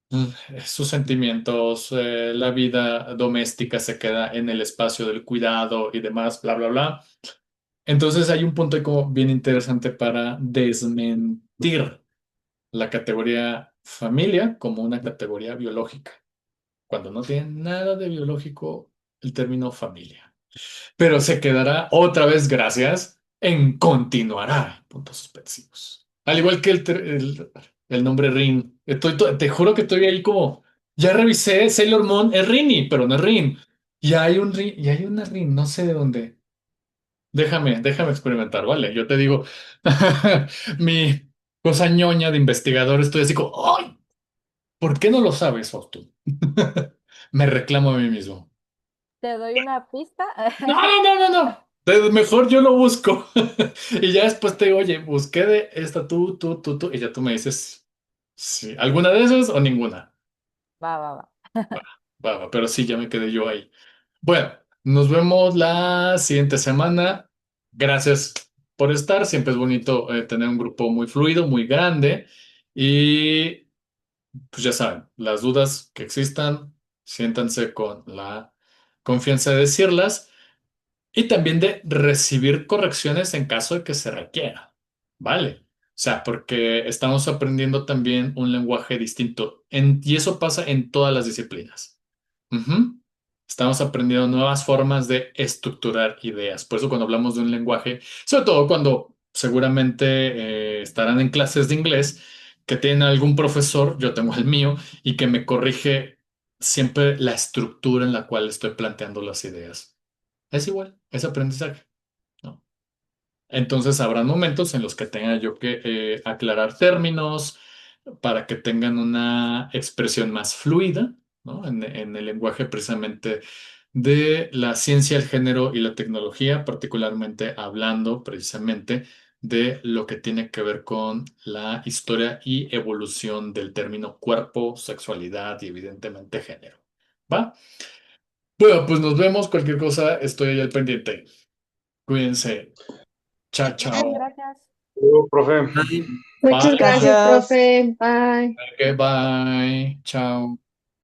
Mm, Sus sentimientos, la vida doméstica se queda en el espacio del cuidado y demás, bla, bla, bla. Entonces hay un punto ahí como bien interesante para desmentir la categoría familia como una categoría biológica, cuando no tiene nada de biológico el término familia. Pero se quedará otra vez gracias en continuará, puntos suspensivos. Al igual que el nombre Rin. Te juro que estoy ahí como, ya revisé Sailor Moon, es Rini, pero no es Rin. Y hay un Rin, y hay una Rin, no sé de dónde. Déjame experimentar, ¿vale? Yo te digo, mi cosa ñoña de investigador, estoy así como, ¡ay! ¿Por qué no lo sabes, Faustú? Me reclamo a mí mismo. Te doy una pista. No, no, no, no, no. Mejor yo lo busco. Y ya después te digo, oye, busqué de esta tú, y ya tú me dices si alguna de esas o ninguna. Va, va, va. Va, pero sí, ya me quedé yo ahí. Bueno, nos vemos la siguiente semana. Gracias por estar. Siempre es bonito tener un grupo muy fluido, muy grande. Y pues ya saben, las dudas que existan, siéntanse con la confianza de decirlas. Y también de recibir correcciones en caso de que se requiera, ¿vale? O sea, porque estamos aprendiendo también un lenguaje distinto y eso pasa en todas las disciplinas. Ujú. Estamos aprendiendo nuevas formas de estructurar ideas. Por eso cuando hablamos de un lenguaje, sobre todo cuando seguramente estarán en clases de inglés, que tienen algún profesor, yo tengo el mío, y que me corrige siempre la estructura en la cual estoy planteando las ideas. Es igual, es aprendizaje, ¿no? Entonces habrá momentos en los que tenga yo que aclarar términos para que tengan una expresión más fluida, ¿no? En el lenguaje precisamente de la ciencia, el género y la tecnología, particularmente hablando precisamente de lo que tiene que ver con la historia y evolución del término cuerpo, sexualidad y evidentemente género. ¿Va? Bueno, pues nos vemos. Cualquier cosa, estoy ahí al pendiente. Cuídense. Chao, Muchas chao. gracias. Profe. Ay, Muchas Bye. gracias, Gracias. profe. Bye. Bye. Chao.